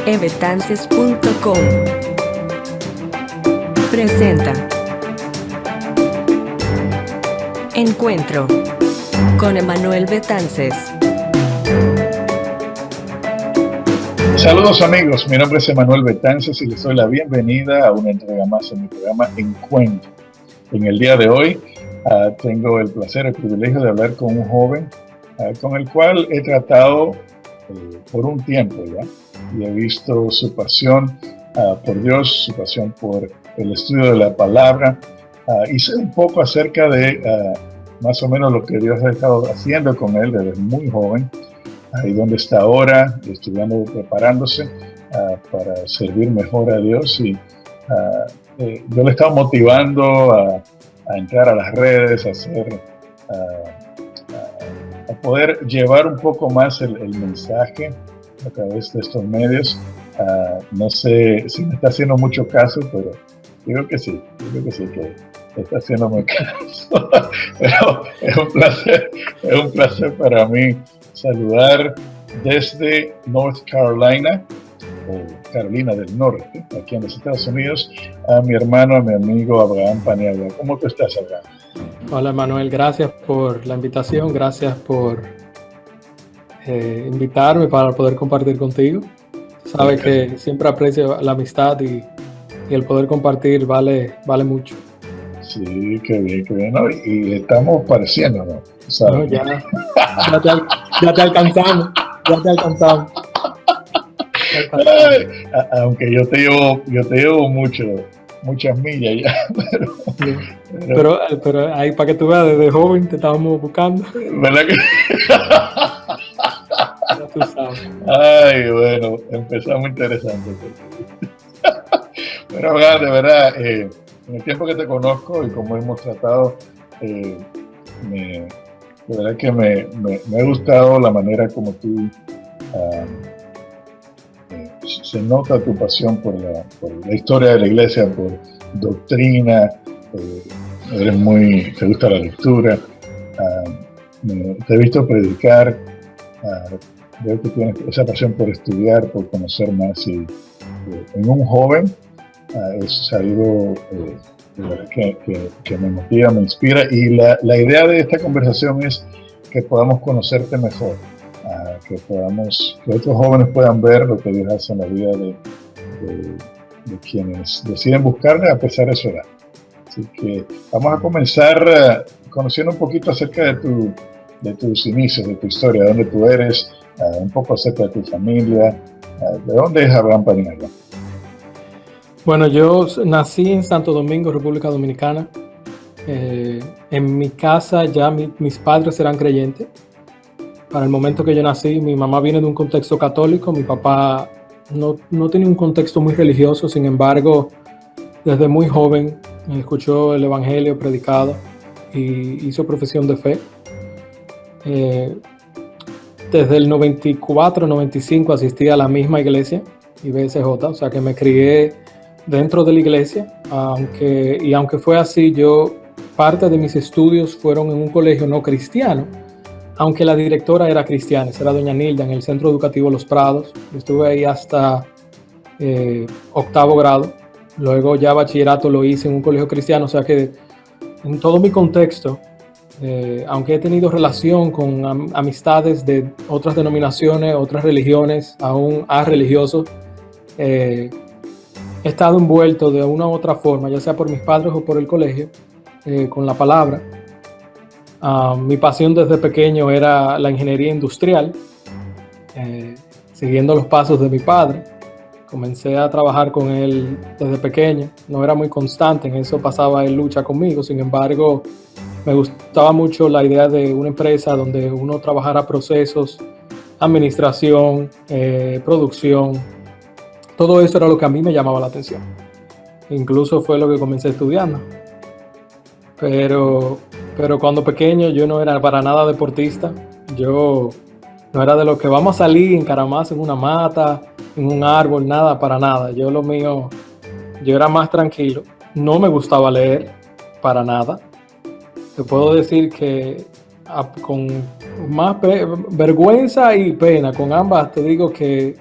ebetances.com presenta Encuentro con Emanuel Betances. Saludos amigos, mi nombre es Emanuel Betances y les doy la bienvenida a una entrega más en mi programa Encuentro. En el día de hoy tengo el placer, el privilegio de hablar con un joven con el cual he tratado por un tiempo ya y he visto su pasión por Dios, su pasión por el estudio de la palabra y sé un poco acerca de más o menos lo que Dios ha estado haciendo con él desde muy joven, ahí donde está ahora, estudiando, preparándose para servir mejor a Dios y yo le he estado motivando a entrar a las redes, a poder llevar un poco más el mensaje a través de estos medios. No sé si me está haciendo mucho caso, pero digo que sí, que está haciéndome caso. Pero es un placer para mí saludar desde North Carolina, o Carolina del Norte, aquí en los Estados Unidos, a mi hermano, a mi amigo Abraham Paniagua. ¿Cómo tú estás, Abraham? Hola Manuel, gracias por la invitación, gracias por invitarme para poder compartir contigo. Sabes que siempre aprecio la amistad y el poder compartir vale mucho. Sí, qué bien, ¿no? Y estamos pareciéndonos, ¿sabes? No, ya te alcanzamos. Ay, aunque yo te llevo muchas millas ya, pero ahí para que tú veas, desde joven te estábamos buscando. ¿Verdad que? Ya tú sabes. Ay, bueno, empezamos interesante. Pero de verdad, en el tiempo que te conozco y como hemos tratado, de verdad que me ha gustado la manera como tú se nota tu pasión por la historia de la iglesia, por doctrina, te gusta la lectura, te he visto predicar, veo que tienes esa pasión por estudiar, por conocer más y en un joven es algo de verdad que me motiva, me inspira y la idea de esta conversación es que podamos conocerte mejor. Que otros jóvenes puedan ver lo que Dios hace en la vida de quienes deciden buscarle a pesar de su edad. Así que vamos a comenzar conociendo un poquito acerca de tus inicios, de tu historia, de dónde tú eres, un poco acerca de tu familia, de dónde es Abraham Paniagua. Bueno, yo nací en Santo Domingo, República Dominicana. En mi casa ya mis padres eran creyentes. Para el momento que yo nací, mi mamá viene de un contexto católico, mi papá no tenía un contexto muy religioso, sin embargo, desde muy joven escuchó el evangelio predicado y hizo profesión de fe. Desde el 94, 95 asistí a la misma iglesia, IBSJ, o sea que me crié dentro de la iglesia, aunque fue así, parte de mis estudios fueron en un colegio no cristiano, aunque la directora era cristiana, era doña Nilda, en el Centro Educativo Los Prados. Estuve ahí hasta octavo grado. Luego ya bachillerato lo hice en un colegio cristiano, o sea que en todo mi contexto, aunque he tenido relación con amistades de otras denominaciones, otras religiones, aún religiosos, he estado envuelto de una u otra forma, ya sea por mis padres o por el colegio, con la palabra. Mi pasión desde pequeño era la ingeniería industrial, siguiendo los pasos de mi padre. Comencé a trabajar con él desde pequeño, no era muy constante, en eso pasaba él lucha conmigo, sin embargo me gustaba mucho la idea de una empresa donde uno trabajara procesos, administración, producción, todo eso era lo que a mí me llamaba la atención. Incluso fue lo que comencé estudiando. Pero cuando pequeño yo no era para nada deportista. Yo no era de los que vamos a salir encaramarse en una mata, en un árbol, nada, para nada. Yo era más tranquilo. No me gustaba leer, para nada. Te puedo decir que con más vergüenza y pena, con ambas te digo que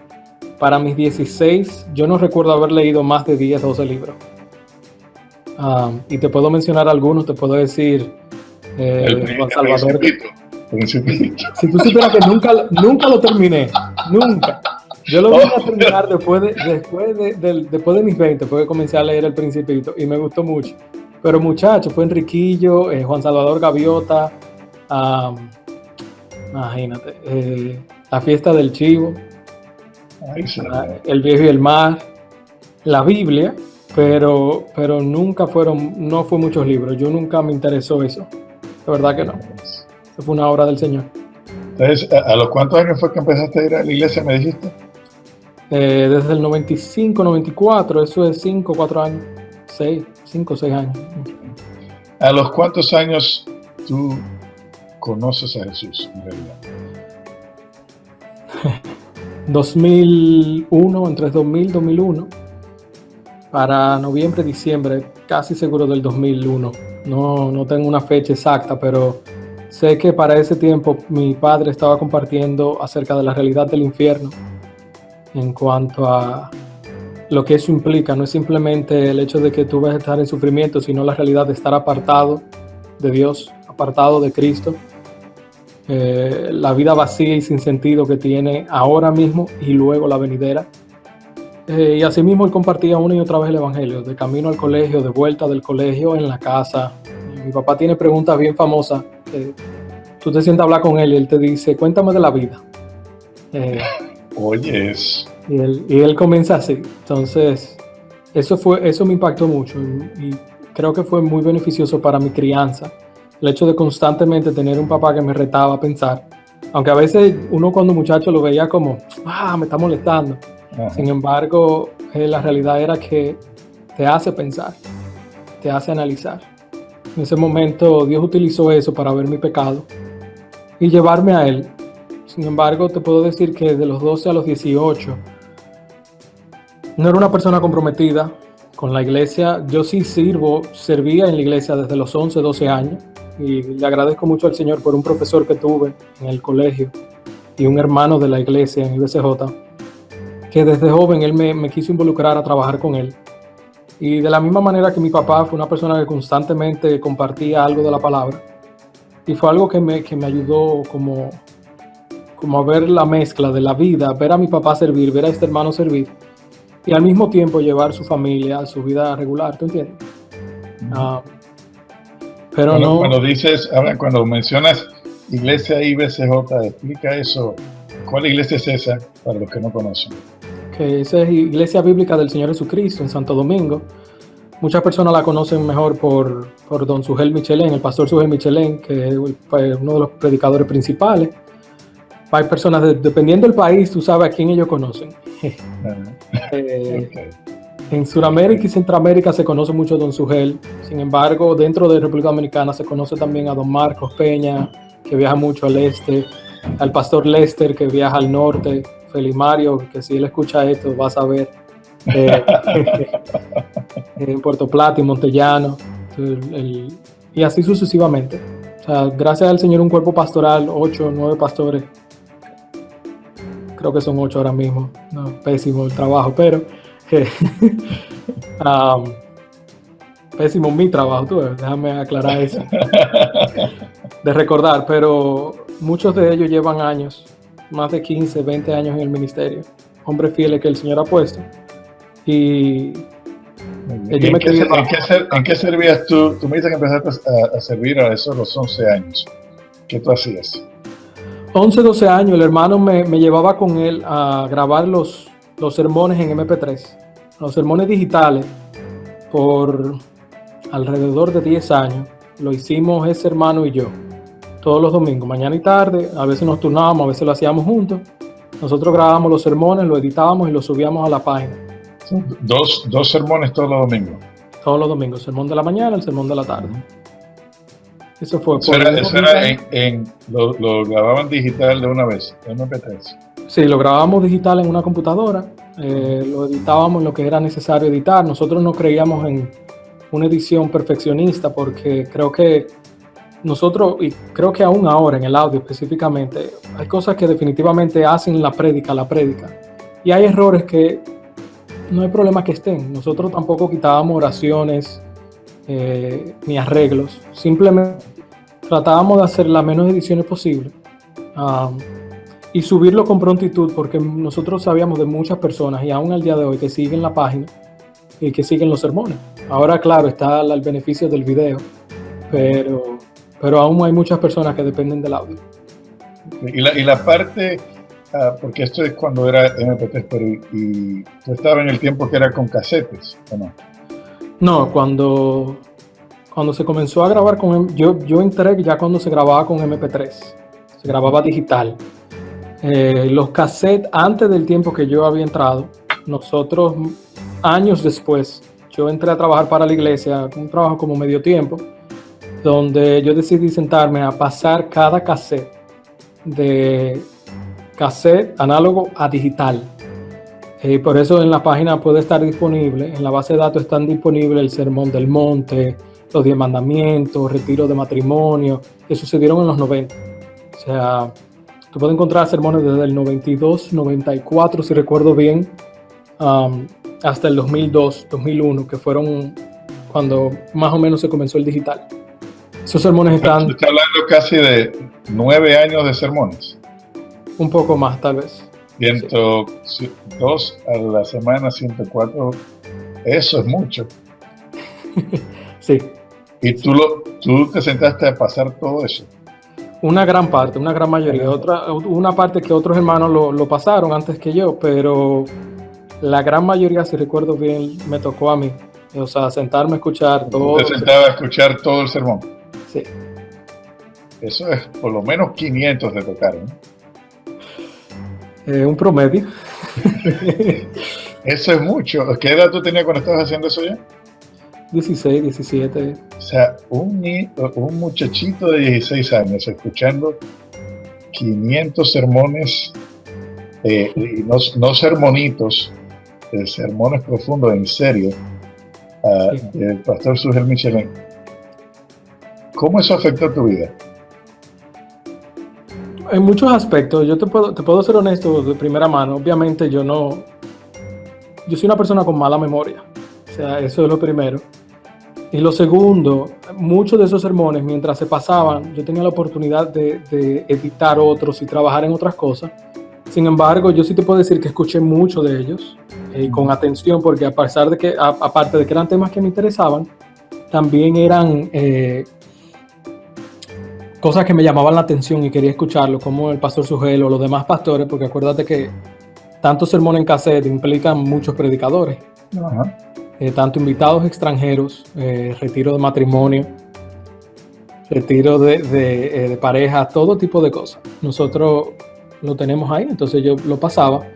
para mis 16, yo no recuerdo haber leído más de 10, 12 libros. Y te puedo mencionar algunos, te puedo decir Juan Salvador. Principito. Si tú supieras que nunca lo terminé, nunca. Yo lo vine a terminar después de mis 20, después que comencé a leer El Principito y me gustó mucho. Pero muchachos, fue Enriquillo, Juan Salvador Gaviota, imagínate, La Fiesta del Chivo, El Viejo y el Mar, la Biblia, pero nunca no fue muchos libros. Yo nunca me interesó eso, de verdad que no. Eso fue una obra del Señor. Entonces, ¿a los cuántos años fue que empezaste a ir a la iglesia, me dijiste? Desde el 95, 94, eso es 5, 4 años, 5 o 6 años. ¿A los cuántos años tú conoces a Jesús en realidad? 2001, entre 2000 y 2001, para noviembre, diciembre, casi seguro del 2001. No tengo una fecha exacta, pero sé que para ese tiempo mi padre estaba compartiendo acerca de la realidad del infierno en cuanto a lo que eso implica. No es simplemente el hecho de que tú vas a estar en sufrimiento, sino la realidad de estar apartado de Dios, apartado de Cristo. La vida vacía y sin sentido que tiene ahora mismo y luego la venidera. Y así mismo él compartía una y otra vez el evangelio, de camino al colegio, de vuelta del colegio, en la casa. Y mi papá tiene preguntas bien famosas. Tú te sientas a hablar con él y él te dice, cuéntame de la vida. Oyes. Y él comienza así. Entonces, eso me impactó mucho y creo que fue muy beneficioso para mi crianza. El hecho de constantemente tener un papá que me retaba a pensar, aunque a veces uno cuando muchacho lo veía como, me está molestando. Ajá. Sin embargo, la realidad era que te hace pensar, te hace analizar. En ese momento Dios utilizó eso para ver mi pecado y llevarme a Él. Sin embargo, te puedo decir que de los 12 a los 18, no era una persona comprometida con la iglesia. Yo sí servía en la iglesia desde los 11, 12 años. Y le agradezco mucho al Señor por un profesor que tuve en el colegio y un hermano de la iglesia en IBCJ, que desde joven él me quiso involucrar a trabajar con él. Y de la misma manera que mi papá fue una persona que constantemente compartía algo de la palabra. Y fue algo que me ayudó como a ver la mezcla de la vida, ver a mi papá servir, ver a este hermano servir. Y al mismo tiempo llevar su familia, su vida regular, ¿tú entiendes? Pero cuando mencionas iglesia IBCJ, explica eso. ¿Cuál iglesia es esa para los que no conocen? Que esa es Iglesia Bíblica del Señor Jesucristo en Santo Domingo. Muchas personas la conocen mejor por don Sugel Michelén, el pastor Sugel Michelén, que es uno de los predicadores principales. Hay personas, dependiendo del país, tú sabes a quién ellos conocen. Okay. En Sudamérica y Centroamérica se conoce mucho a don Sugel. Sin embargo, dentro de República Dominicana se conoce también a don Marcos Peña, que viaja mucho al este, al pastor Lester, que viaja al norte, Felimario, que si él escucha esto va a saber, en Puerto Plata y Montellano, y así sucesivamente. O sea, gracias al Señor, un cuerpo pastoral, 8 o 9 pastores, creo que son 8 ahora mismo. No, pésimo el trabajo, pero pésimo mi trabajo, tú ves, déjame aclarar eso, de recordar, pero muchos de ellos llevan años, más de 15, 20 años en el ministerio, hombres fieles que el Señor ha puesto. ¿En qué servías tú? Tú me dices que empezaste a servir a eso a los 11 años. ¿Qué tú hacías? 11, 12 años, el hermano me llevaba con él a grabar los sermones en MP3, los sermones digitales, por alrededor de 10 años. Lo hicimos ese hermano y yo, todos los domingos, mañana y tarde. A veces nos turnábamos, a veces lo hacíamos juntos. Nosotros grabábamos los sermones, los editábamos y los subíamos a la página. Dos sermones todos los domingos. Todos los domingos, el sermón de la mañana, el sermón de la tarde. Eso fue. Lo grababan digital de una vez, en MP3. Sí, lo grabábamos digital en una computadora, lo editábamos en lo que era necesario editar. Nosotros no creíamos en una edición perfeccionista porque creo que nosotros, y creo que aún ahora en el audio específicamente, hay cosas que definitivamente hacen la prédica. Y hay errores que no hay problema que estén. Nosotros tampoco quitábamos oraciones ni arreglos. Simplemente tratábamos de hacer las menos ediciones posible y subirlo con prontitud, porque nosotros sabíamos de muchas personas, y aún al día de hoy, que siguen la página y que siguen los sermones. Ahora, claro, está el beneficio del video, pero aún hay muchas personas que dependen del audio. Y la parte, porque esto es cuando era MP3, pero y tú estabas en el tiempo que era con casetes, ¿o no? No, cuando se comenzó a grabar con... Yo entré ya cuando se grababa con MP3, se grababa digital. Los cassettes, antes del tiempo que yo había entrado, nosotros, años después, yo entré a trabajar para la iglesia, un trabajo como medio tiempo, donde yo decidí sentarme a pasar cada cassette de cassette análogo a digital. Por eso en la página puede estar disponible, en la base de datos están disponibles el Sermón del Monte, los 10 mandamientos, retiro de matrimonio, que sucedieron en los 90. O sea, tú puedes encontrar sermones desde el 92, 94, si recuerdo bien, hasta el 2002, 2001, que fueron cuando más o menos se comenzó el digital. Esos sermones están... Se está hablando casi de 9 años de sermones. Un poco más, tal vez. 102 a la semana, 104, eso es mucho. Sí. Y tú te sentaste a pasar todo eso. Una gran parte, una gran mayoría. Una parte que otros hermanos lo pasaron antes que yo, pero la gran mayoría, si recuerdo bien, me tocó a mí. O sea, sentarme a escuchar todo. Te sentabas a escuchar todo el sermón. Sí. Eso es, por lo menos 500 te tocaron. Un promedio. Eso es mucho. ¿Qué edad tú tenías cuando estabas haciendo eso ya? 16, 17. O sea, un muchachito de 16 años escuchando 500 sermones, y no sermonitos, sermones profundos, en serio, del pastor Sugel Michelin. ¿Cómo eso afectó tu vida? En muchos aspectos, yo te puedo ser honesto de primera mano. Obviamente yo soy una persona con mala memoria. O sea, eso es lo primero. Y lo segundo, muchos de esos sermones, mientras se pasaban, yo tenía la oportunidad de editar otros y trabajar en otras cosas. Sin embargo, yo sí te puedo decir que escuché mucho de ellos con atención, porque a pesar de que, aparte de que eran temas que me interesaban, también eran cosas que me llamaban la atención y quería escucharlo, como el pastor Sugel o los demás pastores, porque acuérdate que tantos sermones en cassette implican muchos predicadores. Ajá. Tanto invitados extranjeros, retiro de matrimonio, retiro de pareja, todo tipo de cosas. Nosotros lo tenemos ahí, entonces yo lo pasaba.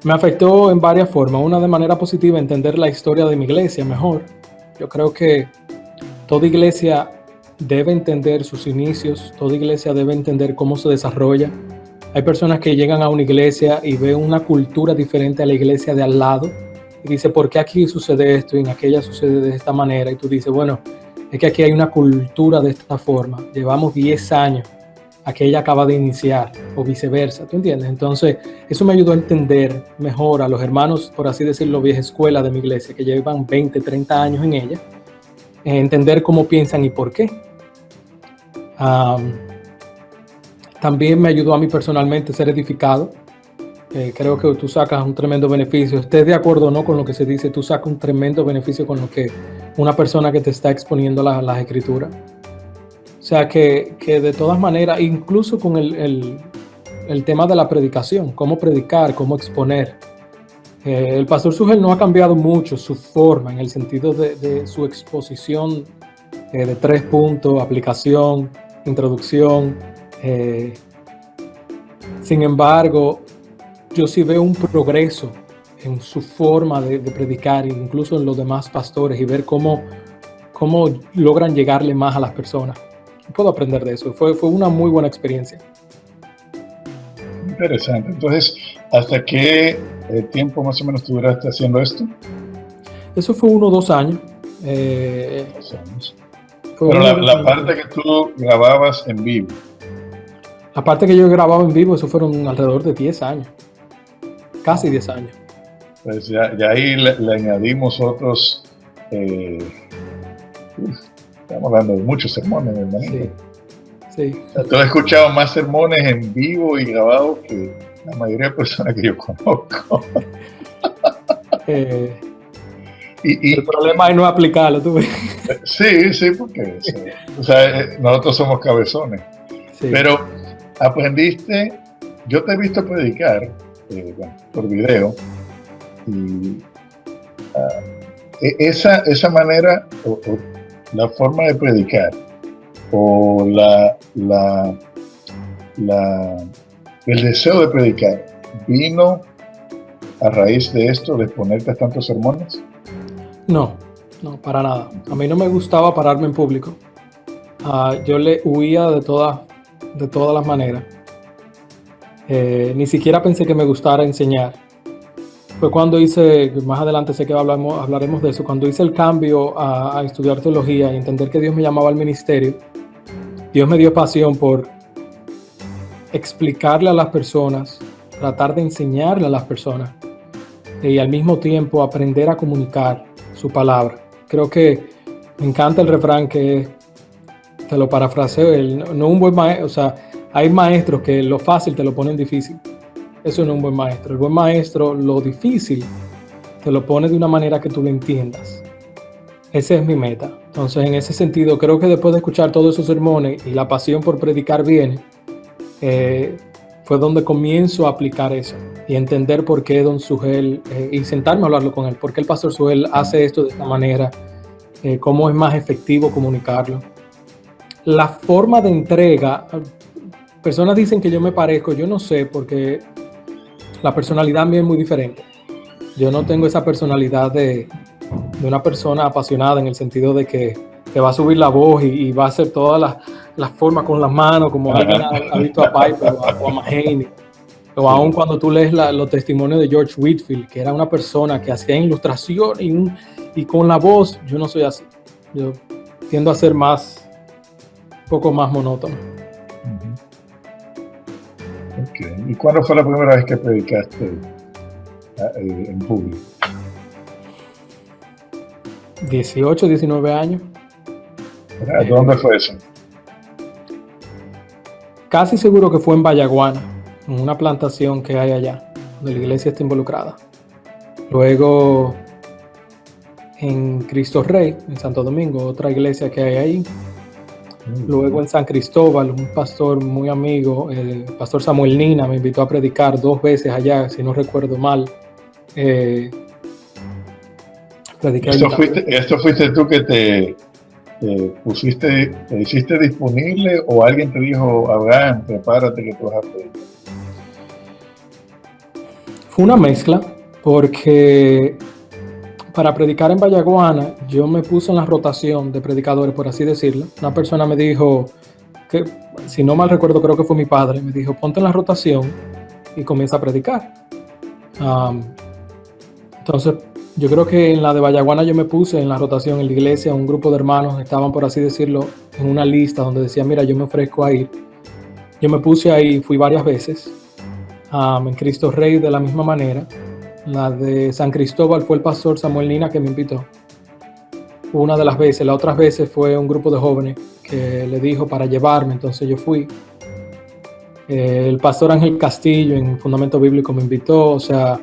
Me afectó en varias formas. Una, de manera positiva, entender la historia de mi iglesia mejor. Yo creo que toda iglesia debe entender sus inicios, toda iglesia debe entender cómo se desarrolla. Hay personas que llegan a una iglesia y ven una cultura diferente a la iglesia de al lado. Y dice, ¿por qué aquí sucede esto y en aquella sucede de esta manera? Y tú dices, bueno, es que aquí hay una cultura de esta forma. Llevamos 10 años, aquella acaba de iniciar, o viceversa, ¿tú entiendes? Entonces, eso me ayudó a entender mejor a los hermanos, por así decirlo, vieja escuela de mi iglesia, que llevan 20, 30 años en ella, entender cómo piensan y por qué. También me ayudó a mí personalmente ser edificado. Creo que tú sacas un tremendo beneficio. Estés de acuerdo o no con lo que se dice, tú sacas un tremendo beneficio con lo que una persona que te está exponiendo las escrituras. O sea que de todas maneras, incluso con el tema de la predicación, cómo predicar, cómo exponer. El pastor Sugel no ha cambiado mucho su forma en el sentido de su exposición de 3 puntos, aplicación, introducción. Sin embargo, yo sí veo un progreso en su forma de predicar, incluso en los demás pastores, y ver cómo logran llegarle más a las personas. Puedo aprender de eso. Fue una muy buena experiencia. Interesante. Entonces, ¿hasta qué tiempo más o menos tú duraste haciendo esto? Eso fue 1 o 2 años. 2 años. Pero la parte que tú grababas en vivo. La parte que yo grababa en vivo, eso fueron alrededor de 10 años. casi 10 años. Pues ya ahí le añadimos otros, estamos hablando de muchos sermones, hermanito. Sí. O sea, tú has escuchado más sermones en vivo y grabados que la mayoría de personas que yo conozco. El problema es no aplicarlo, tú ves. Sí, porque o sea, nosotros somos cabezones. Sí. Pero aprendiste, yo te he visto predicar por video, y esa manera, o la forma de predicar, o el deseo de predicar, ¿vino a raíz de esto, de exponerte a tantos sermones? No, para nada. A mí no me gustaba pararme en público. Yo le huía de todas las maneras. Ni siquiera pensé que me gustara enseñar. Fue cuando hice, más adelante sé que hablaremos de eso, cuando hice el cambio a estudiar teología y entender que Dios me llamaba al ministerio. Dios me dio pasión por explicarle a las personas, tratar de enseñarle a las personas y al mismo tiempo aprender a comunicar su palabra. Creo que me encanta el refrán que te lo parafraseo, no un buen maestro, o sea, hay maestros que lo fácil te lo ponen difícil. Eso no es un buen maestro. El buen maestro, lo difícil, te lo pone de una manera que tú lo entiendas. Esa es mi meta. Entonces, en ese sentido, creo que después de escuchar todos esos sermones y la pasión por predicar viene, fue donde comienzo a aplicar eso y entender por qué don Sugel, y sentarme a hablarlo con él, por qué el pastor Sugel hace esto de esta manera, cómo es más efectivo comunicarlo. La forma de entrega, personas dicen que yo me parezco, yo no sé, porque la personalidad mía es muy diferente. Yo no tengo esa personalidad de una persona apasionada, en el sentido de que te va a subir la voz y va a hacer todas las formas con las manos, como alguien ha visto a Piper o a Mahaney. O aún cuando tú lees los testimonios de George Whitefield, que era una persona que hacía ilustración y con la voz, yo no soy así. Yo tiendo a ser un poco más monótono. Okay. ¿Y cuándo fue la primera vez que predicaste en público? 18, 19 años. ¿Dónde fue eso? Casi seguro que fue en Vallaguana, en una plantación que hay allá, donde la iglesia está involucrada. Luego en Cristo Rey, en Santo Domingo, otra iglesia que hay ahí. Luego en San Cristóbal, un pastor muy amigo, el pastor Samuel Nina, me invitó a predicar 2 veces allá, si no recuerdo mal. ¿Esto fuiste tú que te hiciste disponible, o alguien te dijo, Abraham, prepárate que tú vas a predicar? Fue una mezcla, porque para predicar en Vallaguana, yo me puse en la rotación de predicadores, por así decirlo. Una persona me dijo, que si no mal recuerdo, creo que fue mi padre, me dijo, ponte en la rotación y comienza a predicar. Entonces, yo creo que en la de Vallaguana yo me puse en la rotación en la iglesia, un grupo de hermanos estaban, por así decirlo, en una lista donde decía, mira, yo me ofrezco a ir. Yo me puse ahí, fui varias veces. En Cristo Rey de la misma manera. La de San Cristóbal fue el pastor Samuel Nina que me invitó. Una de las veces, las otras veces fue un grupo de jóvenes que le dijo para llevarme, entonces yo fui. El pastor Ángel Castillo en Fundamento Bíblico me invitó, o sea,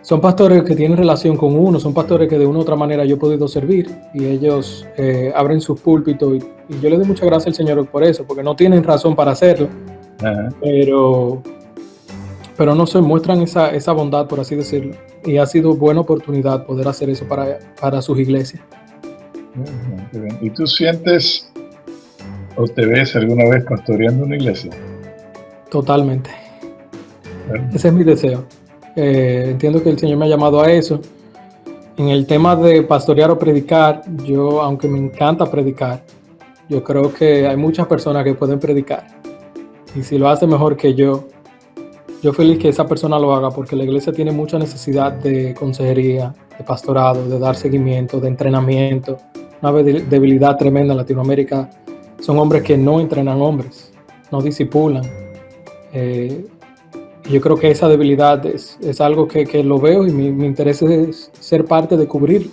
son pastores que tienen relación con uno, son pastores que de una u otra manera yo he podido servir, y ellos abren sus púlpitos, y yo le doy muchas gracias al Señor por eso, porque no tienen razón para hacerlo, pero no se muestran esa bondad, por así decirlo, y ha sido buena oportunidad poder hacer eso para sus iglesias. ¿Y tú sientes o te ves alguna vez pastoreando una iglesia? Totalmente. Ese es mi deseo. Entiendo que el Señor me ha llamado a eso. En el tema de pastorear o predicar, yo, aunque me encanta predicar, yo creo que hay muchas personas que pueden predicar, y si lo hace mejor que yo feliz que esa persona lo haga, porque la iglesia tiene mucha necesidad de consejería, de pastorado, de dar seguimiento, de entrenamiento. Una debilidad tremenda en Latinoamérica son hombres que no entrenan hombres, no disipulan. Yo creo que esa debilidad es algo que lo veo y mi interés es ser parte de cubrirlo.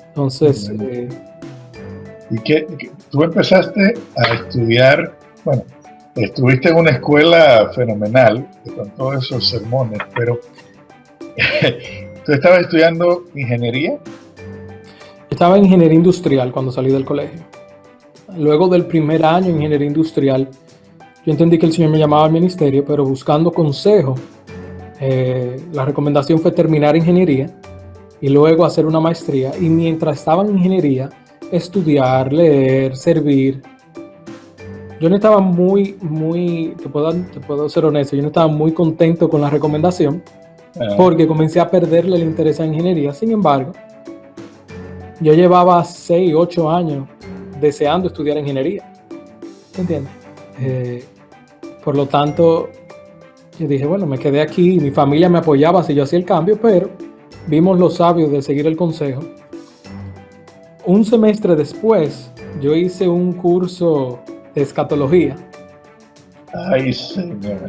Entonces, ¿Y tú empezaste a estudiar? Bueno, estuviste en una escuela fenomenal con todos esos sermones, pero ¿tú estabas estudiando ingeniería? estaba en ingeniería industrial cuando salí del colegio. Luego del primer año en ingeniería industrial, yo entendí que el Señor me llamaba al ministerio, pero buscando consejo, la recomendación fue terminar ingeniería y luego hacer una maestría. Y mientras estaba en ingeniería, estudiar, leer, servir. Yo no estaba te puedo ser honesto, yo no estaba muy contento con la recomendación porque comencé a perderle el interés a ingeniería. Sin embargo, yo llevaba 6, 8 años deseando estudiar ingeniería. ¿Entiendes? Por lo tanto, yo dije, bueno, me quedé aquí, mi familia me apoyaba si yo hacía el cambio, pero vimos los sabios de seguir el consejo. Un semestre después, yo hice un curso de escatología. Ay, señor.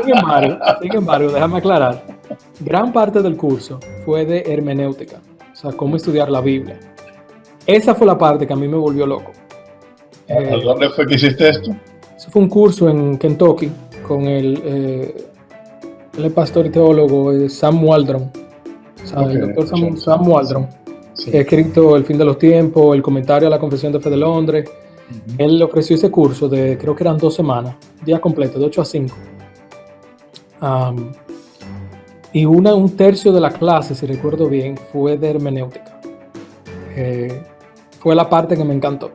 Sin embargo, déjame aclarar, gran parte del curso fue de hermenéutica, o sea, cómo estudiar la Biblia. Esa fue la parte que a mí me volvió loco. ¿Dónde fue que hiciste esto? Eso fue un curso en Kentucky con el pastor y teólogo Sam Waldron, o sea, el doctor Sam Waldron, que ha escrito El fin de los tiempos, el comentario a la Confesión de Fe de Londres. Él ofreció ese curso de, creo que eran 2 semanas, día completo, de 8 a 5. Y un tercio de la clase, si recuerdo bien, fue de hermenéutica. Fue la parte que me encantó.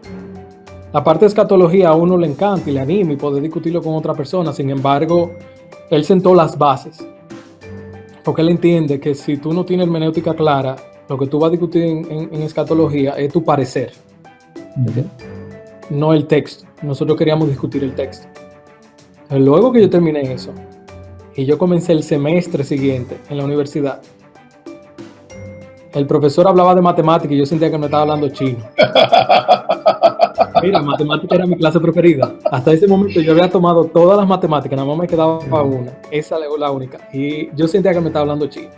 La parte de escatología a uno le encanta y le anima y poder discutirlo con otra persona. Sin embargo, él sentó las bases. Porque él entiende que si tú no tienes hermenéutica clara, lo que tú vas a discutir en escatología es tu parecer. No el texto. Nosotros queríamos discutir el texto. Luego que yo terminé eso y yo comencé el semestre siguiente en la universidad, el profesor hablaba de matemática y yo sentía que me estaba hablando chino. Mira, matemática era mi clase preferida. Hasta ese momento yo había tomado todas las matemáticas, nada más me quedaba una. Esa era la única. Y yo sentía que me estaba hablando chino.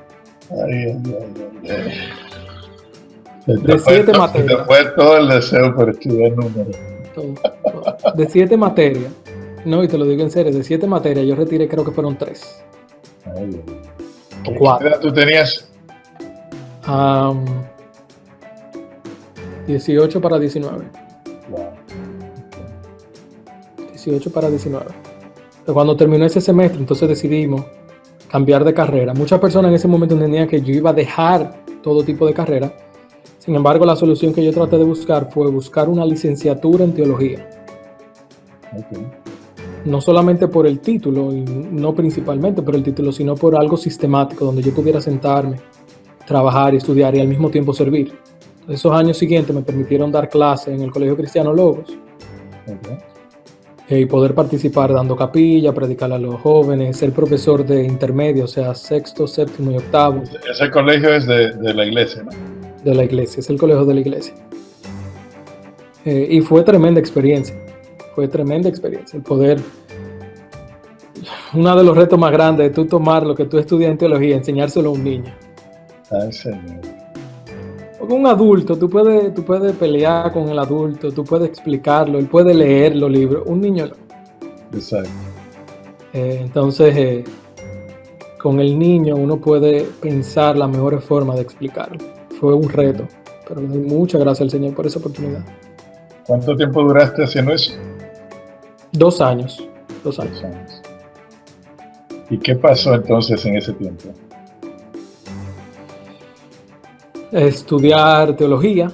De 7 materias. Se te fue todo el deseo por estudiar números. Todo. De 7 materias, no, y te lo digo en serio, de 7 materias yo retiré, creo que fueron 3. ¿Qué edad tú tenías? 18 para 19. Wow. 18 para 19. Pero cuando terminó ese semestre, entonces decidimos cambiar de carrera. Muchas personas en ese momento entendían que yo iba a dejar todo tipo de carrera. Sin embargo, la solución que yo traté de buscar fue buscar una licenciatura en teología. No solamente por el título, y no principalmente por el título, sino por algo sistemático, donde yo pudiera sentarme, trabajar y estudiar y al mismo tiempo servir. Esos años siguientes me permitieron dar clases en el Colegio Cristiano Logos y poder participar dando capilla, predicar a los jóvenes, ser profesor de intermedio, o sea, 6º, 7º y 8º. Ese colegio es de la iglesia, ¿no? De la iglesia, es el colegio de la iglesia. Y fue tremenda experiencia. El poder, uno de los retos más grandes es tú tomar lo que tú estudias en teología y enseñárselo a un niño. Ay, señor. Porque un adulto, tú puedes pelear con el adulto, tú puedes explicarlo, él puede leer los libros, un niño no. Exacto. Entonces, con el niño uno puede pensar la mejor forma de explicarlo. Fue un reto, pero le doy muchas gracias al Señor por esa oportunidad. ¿Cuánto tiempo duraste haciendo eso? 2 años. 2 años. 2 años. ¿Y qué pasó entonces en ese tiempo? Estudiar teología,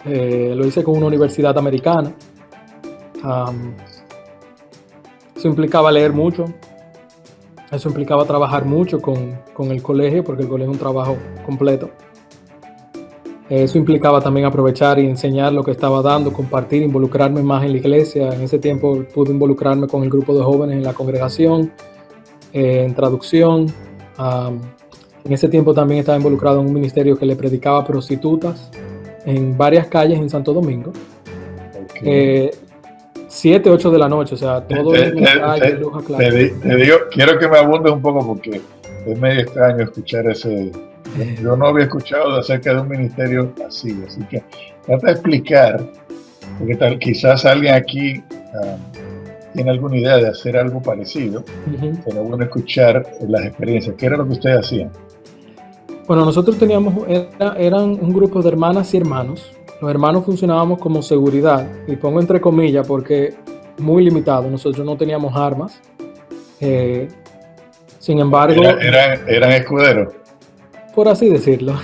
lo hice con una universidad americana. Eso implicaba leer mucho, eso implicaba trabajar mucho con el colegio, porque el colegio es un trabajo completo. Eso implicaba también aprovechar y enseñar lo que estaba dando, compartir, involucrarme más en la iglesia. En ese tiempo pude involucrarme con el grupo de jóvenes en la congregación, en traducción. En ese tiempo también estaba involucrado en un ministerio que le predicaba a prostitutas en varias calles en Santo Domingo. 7, 8 de la noche, o sea, todo Te, el mensaje, te- luz clara. te digo, quiero que me abundes un poco porque es medio extraño escuchar ese. Yo no había escuchado acerca de un ministerio así que trata de explicar, porque tal, quizás alguien aquí tiene alguna idea de hacer algo parecido, Ujú. pero bueno escuchar las experiencias. ¿Qué era lo que ustedes hacían? Bueno, nosotros teníamos, eran un grupo de hermanas y hermanos. Los hermanos funcionábamos como seguridad, y pongo entre comillas porque muy limitado, nosotros no teníamos armas. Eh, Sin embargo, Eran escuderos. por así decirlo,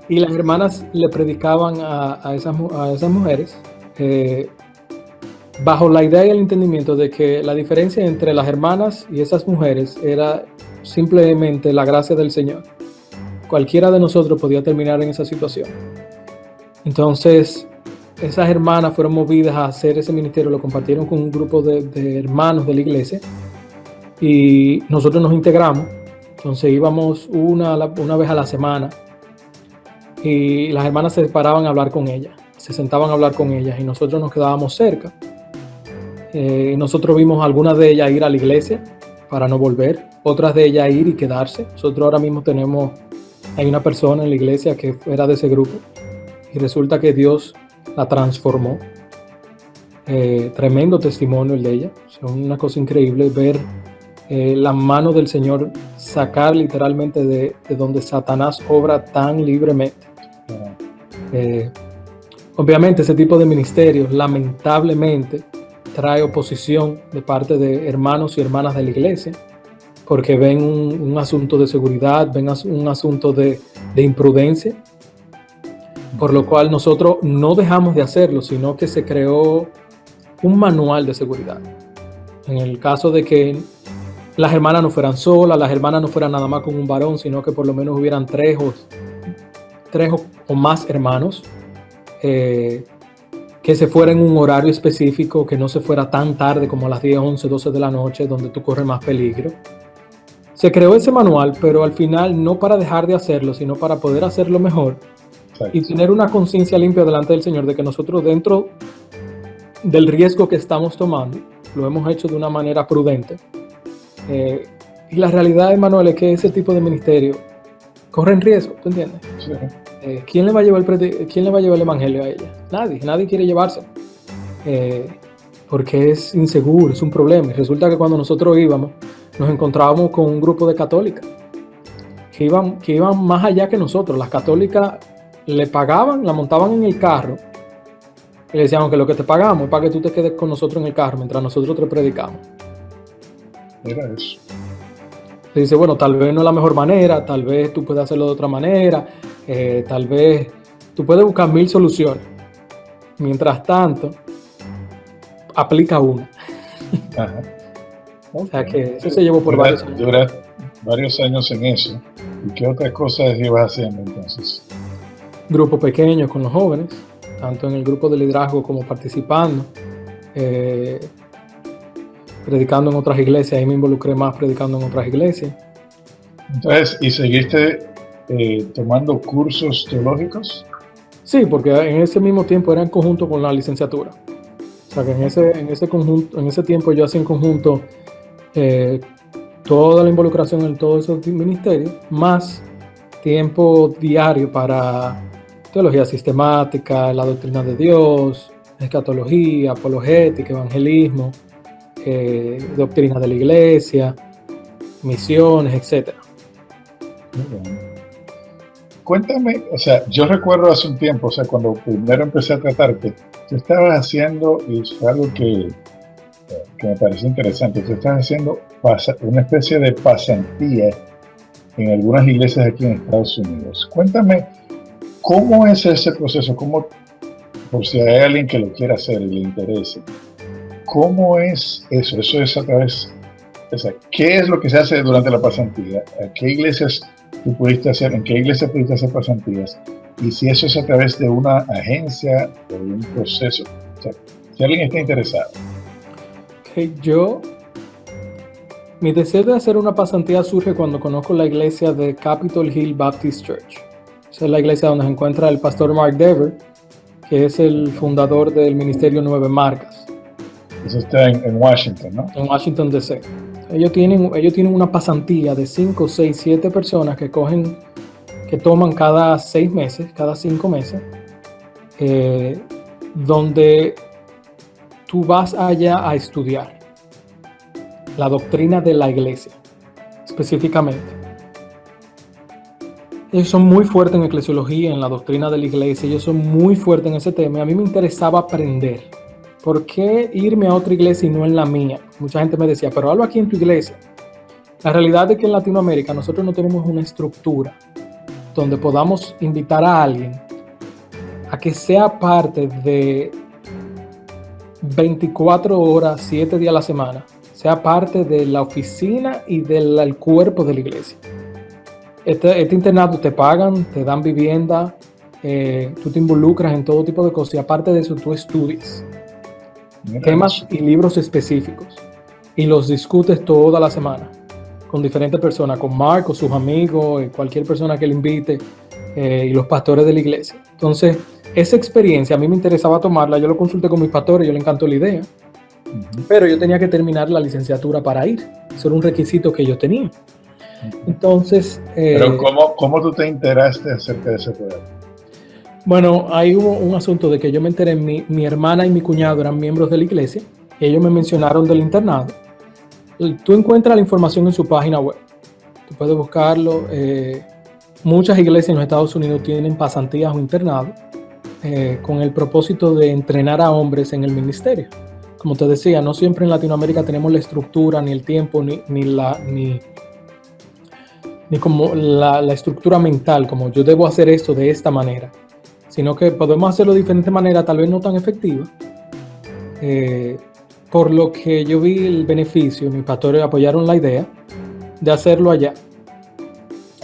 y las hermanas le predicaban a esas mujeres eh, bajo la idea y el entendimiento de que la diferencia entre las hermanas y esas mujeres era simplemente la gracia del Señor. Cualquiera de nosotros podía terminar en esa situación. Entonces, esas hermanas fueron movidas a hacer ese ministerio, lo compartieron con un grupo de hermanos de la iglesia y nosotros nos integramos. Entonces íbamos una vez a la semana y las hermanas se paraban a hablar con ellas, se sentaban a hablar con ellas y nosotros nos quedábamos cerca. Nosotros vimos algunas de ellas ir a la iglesia para no volver, otras de ellas ir y quedarse. Nosotros ahora mismo hay una persona en la iglesia que era de ese grupo y resulta que Dios la transformó. Tremendo testimonio el de ella. O sea, una cosa increíble ver la mano del Señor sacar literalmente de donde Satanás obra tan libremente. Obviamente ese tipo de ministerios lamentablemente trae oposición de parte de hermanos y hermanas de la iglesia porque ven un asunto de seguridad, ven un asunto de imprudencia, por lo cual nosotros no dejamos de hacerlo, sino que se creó un manual de seguridad. En el caso de que las hermanas no fueran solas, las hermanas no fueran nada más con un varón, sino que por lo menos hubieran tres o más hermanos, que se fuera en un horario específico, que no se fuera tan tarde como a las 10, 11, 12 de la noche, donde tú corres más peligro. Se creó ese manual, pero al final no para dejar de hacerlo, sino para poder hacerlo mejor. Exacto. Y tener una conciencia limpia delante del Señor de que nosotros dentro del riesgo que estamos tomando, lo hemos hecho de una manera prudente. Y la realidad, Emanuel, es que ese tipo de ministerio corren riesgo, ¿tú entiendes? Sí. ¿Quién le va a llevar el evangelio a ella? Nadie quiere llevárselo. Porque es inseguro, es un problema. Y resulta que cuando nosotros íbamos, nos encontrábamos con un grupo de católicas que iban más allá que nosotros. Las católicas le pagaban, la montaban en el carro y le decían que lo que te pagamos es para que tú te quedes con nosotros en el carro mientras nosotros te predicamos. Mira eso. Se dice, bueno, tal vez no es la mejor manera, tal vez tú puedes hacerlo de otra manera, tal vez tú puedes buscar 1000 soluciones. Mientras tanto, aplica una. Ajá. Okay. O sea que eso se llevó por varios años. Dura varios años en eso. ¿Y qué otras cosas ibas haciendo entonces? Grupos pequeños con los jóvenes, tanto en el grupo de liderazgo como participando. Predicando en otras iglesias, ahí me involucré más predicando en otras iglesias. Entonces, ¿y seguiste tomando cursos teológicos? Sí, porque en ese mismo tiempo era en conjunto con la licenciatura. O sea que en ese tiempo yo hacía en conjunto toda la involucración en todos esos ministerios, más tiempo diario para teología sistemática, la doctrina de Dios, escatología, apologética, evangelismo, doctrina de la iglesia, misiones, etc. Cuéntame, o sea, yo recuerdo hace un tiempo, o sea, cuando primero empecé a tratarte, tú estabas haciendo, y es algo que me parece interesante, tú estabas haciendo una especie de pasantía en algunas iglesias aquí en Estados Unidos. Cuéntame, ¿cómo es ese proceso? ¿Cómo, por si hay alguien que lo quiera hacer y le interese, cómo es eso? Eso es a través, o sea, ¿qué es lo que se hace durante la pasantía? ¿A qué iglesias tú pudiste hacer? ¿En qué iglesias pudiste hacer pasantías? Y si eso es a través de una agencia o de un proceso. O sea, si alguien está interesado. Mi deseo de hacer una pasantía surge cuando conozco la iglesia de Capitol Hill Baptist Church. Esa es la iglesia donde se encuentra el pastor Mark Dever, que es el fundador del Ministerio Nueve Marcas. Eso está en Washington, ¿no? En Washington, D.C. Ellos tienen una pasantía de 5, 6, 7 personas que toman cada 6 meses, cada 5 meses, donde tú vas allá a estudiar la doctrina de la iglesia, específicamente. Ellos son muy fuertes en eclesiología, en la doctrina de la iglesia, ellos son muy fuertes en ese tema y a mí me interesaba aprender. ¿Por qué irme a otra iglesia y no en la mía? Mucha gente me decía, pero hazlo aquí en tu iglesia. La realidad es que en Latinoamérica nosotros no tenemos una estructura donde podamos invitar a alguien a que sea parte de 24 horas, 7 días a la semana, sea parte de la oficina y del cuerpo de la iglesia. Este internado te pagan, te dan vivienda, tú te involucras en todo tipo de cosas y aparte de eso tú estudias temas y libros específicos y los discutes toda la semana con diferentes personas, con Mark o sus amigos, cualquier persona que le invite y los pastores de la iglesia. Entonces, esa experiencia a mí me interesaba tomarla, yo lo consulté con mis pastores, yo le encantó la idea, pero yo tenía que terminar la licenciatura para ir, eso era un requisito que yo tenía. Entonces... Pero ¿cómo tú te enteraste acerca de ese programa? Bueno, ahí hubo un asunto de que yo me enteré, mi hermana y mi cuñado eran miembros de la iglesia, y ellos me mencionaron del internado. Tú encuentras la información en su página web, tú puedes buscarlo. Muchas iglesias en los Estados Unidos tienen pasantías o internados con el propósito de entrenar a hombres en el ministerio. Como te decía, no siempre en Latinoamérica tenemos la estructura, ni el tiempo, ni como la estructura mental, como yo debo hacer esto de esta manera, sino que podemos hacerlo de diferentes maneras, tal vez no tan efectivas. Por lo que yo vi el beneficio, mis pastores apoyaron la idea de hacerlo allá.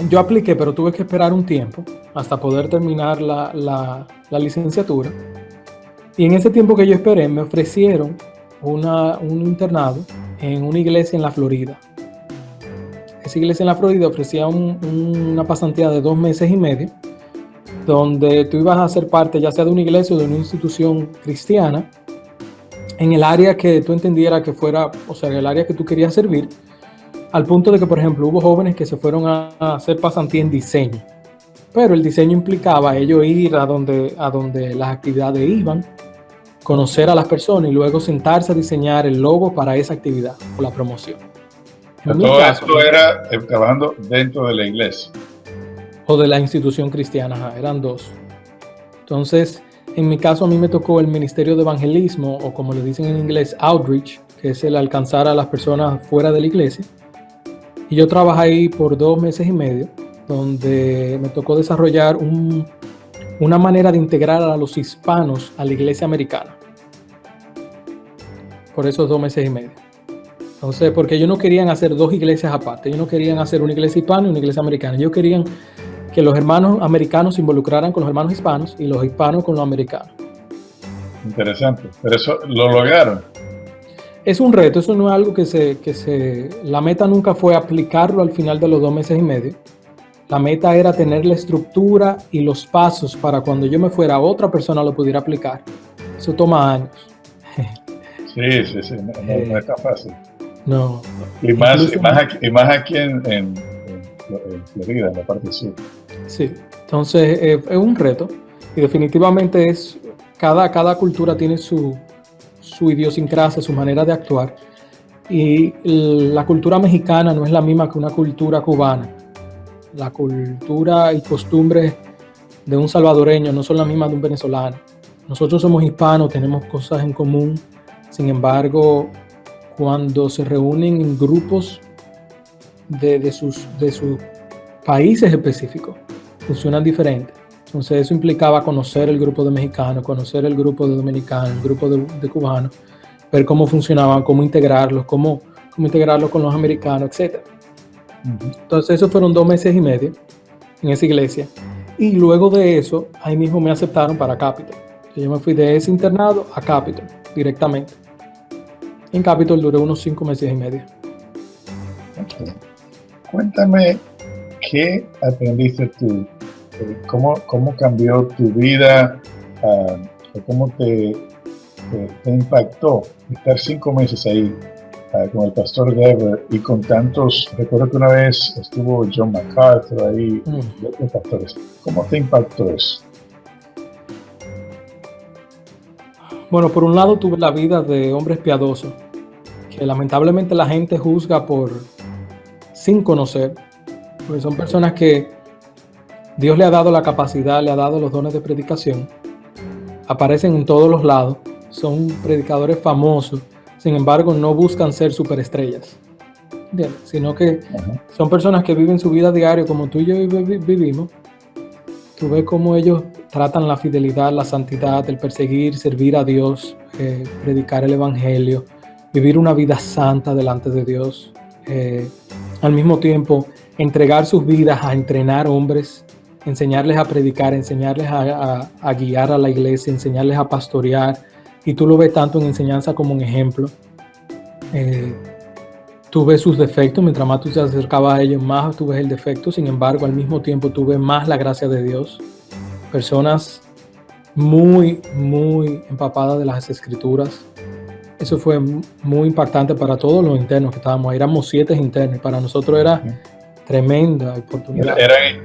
Yo apliqué, pero tuve que esperar un tiempo hasta poder terminar la licenciatura. Y en ese tiempo que yo esperé, me ofrecieron un internado en una iglesia en la Florida. Esa iglesia en la Florida ofrecía una pasantía de 2 meses y medio, donde tú ibas a ser parte ya sea de una iglesia o de una institución cristiana, en el área que tú entendieras que fuera, o sea, en el área que tú querías servir, al punto de que, por ejemplo, hubo jóvenes que se fueron a hacer pasantía en diseño, pero el diseño implicaba ellos ir a donde las actividades iban, conocer a las personas y luego sentarse a diseñar el logo para esa actividad o la promoción. Todo esto era trabajando dentro de la iglesia. O de la institución cristiana, ajá, eran 2. Entonces, en mi caso a mí me tocó el ministerio de evangelismo, o como le dicen en inglés, outreach, que es el alcanzar a las personas fuera de la iglesia. Y yo trabajé ahí por 2 meses y medio, donde me tocó desarrollar una manera de integrar a los hispanos a la iglesia americana. Por esos 2 meses y medio. Entonces, porque ellos no querían hacer 2 iglesias aparte, ellos no querían hacer una iglesia hispana y una iglesia americana, ellos querían que los hermanos americanos se involucraran con los hermanos hispanos y los hispanos con los americanos. Interesante, pero eso lo lograron. Es un reto, eso no es algo la meta nunca fue aplicarlo al final de los 2 meses y medio. La meta era tener la estructura y los pasos para cuando yo me fuera, otra persona lo pudiera aplicar. Eso toma años. Sí, no es tan fácil. No. Y más aquí en Florida, en la parte sur. Sí, entonces es un reto y definitivamente cada cultura tiene su idiosincrasia, su manera de actuar, y la cultura mexicana no es la misma que una cultura cubana. La cultura y costumbres de un salvadoreño no son las mismas de un venezolano. Nosotros somos hispanos, tenemos cosas en común, sin embargo, cuando se reúnen en grupos de sus países específicos, funcionan diferentes. Entonces eso implicaba conocer el grupo de mexicanos, conocer el grupo de dominicanos, el grupo de cubanos, ver cómo funcionaban, cómo integrarlos con los americanos, etc. Entonces esos fueron 2 meses y medio en esa iglesia. Y luego de eso, ahí mismo me aceptaron para Capitol. Yo me fui de ese internado a Capitol directamente. En Capitol duré unos 5 meses y medio. Okay. Cuéntame, ¿qué aprendiste tú? ¿Cómo cambió tu vida ¿Cómo te impactó estar 5 meses ahí con el pastor Dever y con tantos? Recuerdo que una vez estuvo John MacArthur ahí, y otros pastores. ¿Cómo te impactó eso? Bueno, por un lado tuve la vida de hombres piadosos, que lamentablemente la gente juzga sin conocer, porque son personas que Dios le ha dado la capacidad, le ha dado los dones de predicación, aparecen en todos los lados, son predicadores famosos, sin embargo no buscan ser superestrellas, ¿entiendes? Sino que son personas que viven su vida diaria como tú y yo vivimos. Tú ves cómo ellos tratan la fidelidad, la santidad, el perseguir, servir a Dios, predicar el evangelio, vivir una vida santa delante de Dios. Al mismo tiempo, entregar sus vidas a entrenar hombres, enseñarles a predicar, enseñarles a guiar a la iglesia, enseñarles a pastorear. Y tú lo ves tanto en enseñanza como en ejemplo. Tú ves sus defectos, mientras más tú te acercabas a ellos, más tú ves el defecto. Sin embargo, al mismo tiempo tú ves más la gracia de Dios. Personas muy, muy empapadas de las Escrituras. Eso fue muy impactante para todos los internos que estábamos ahí. Éramos 7 internos. Para nosotros era tremenda oportunidad.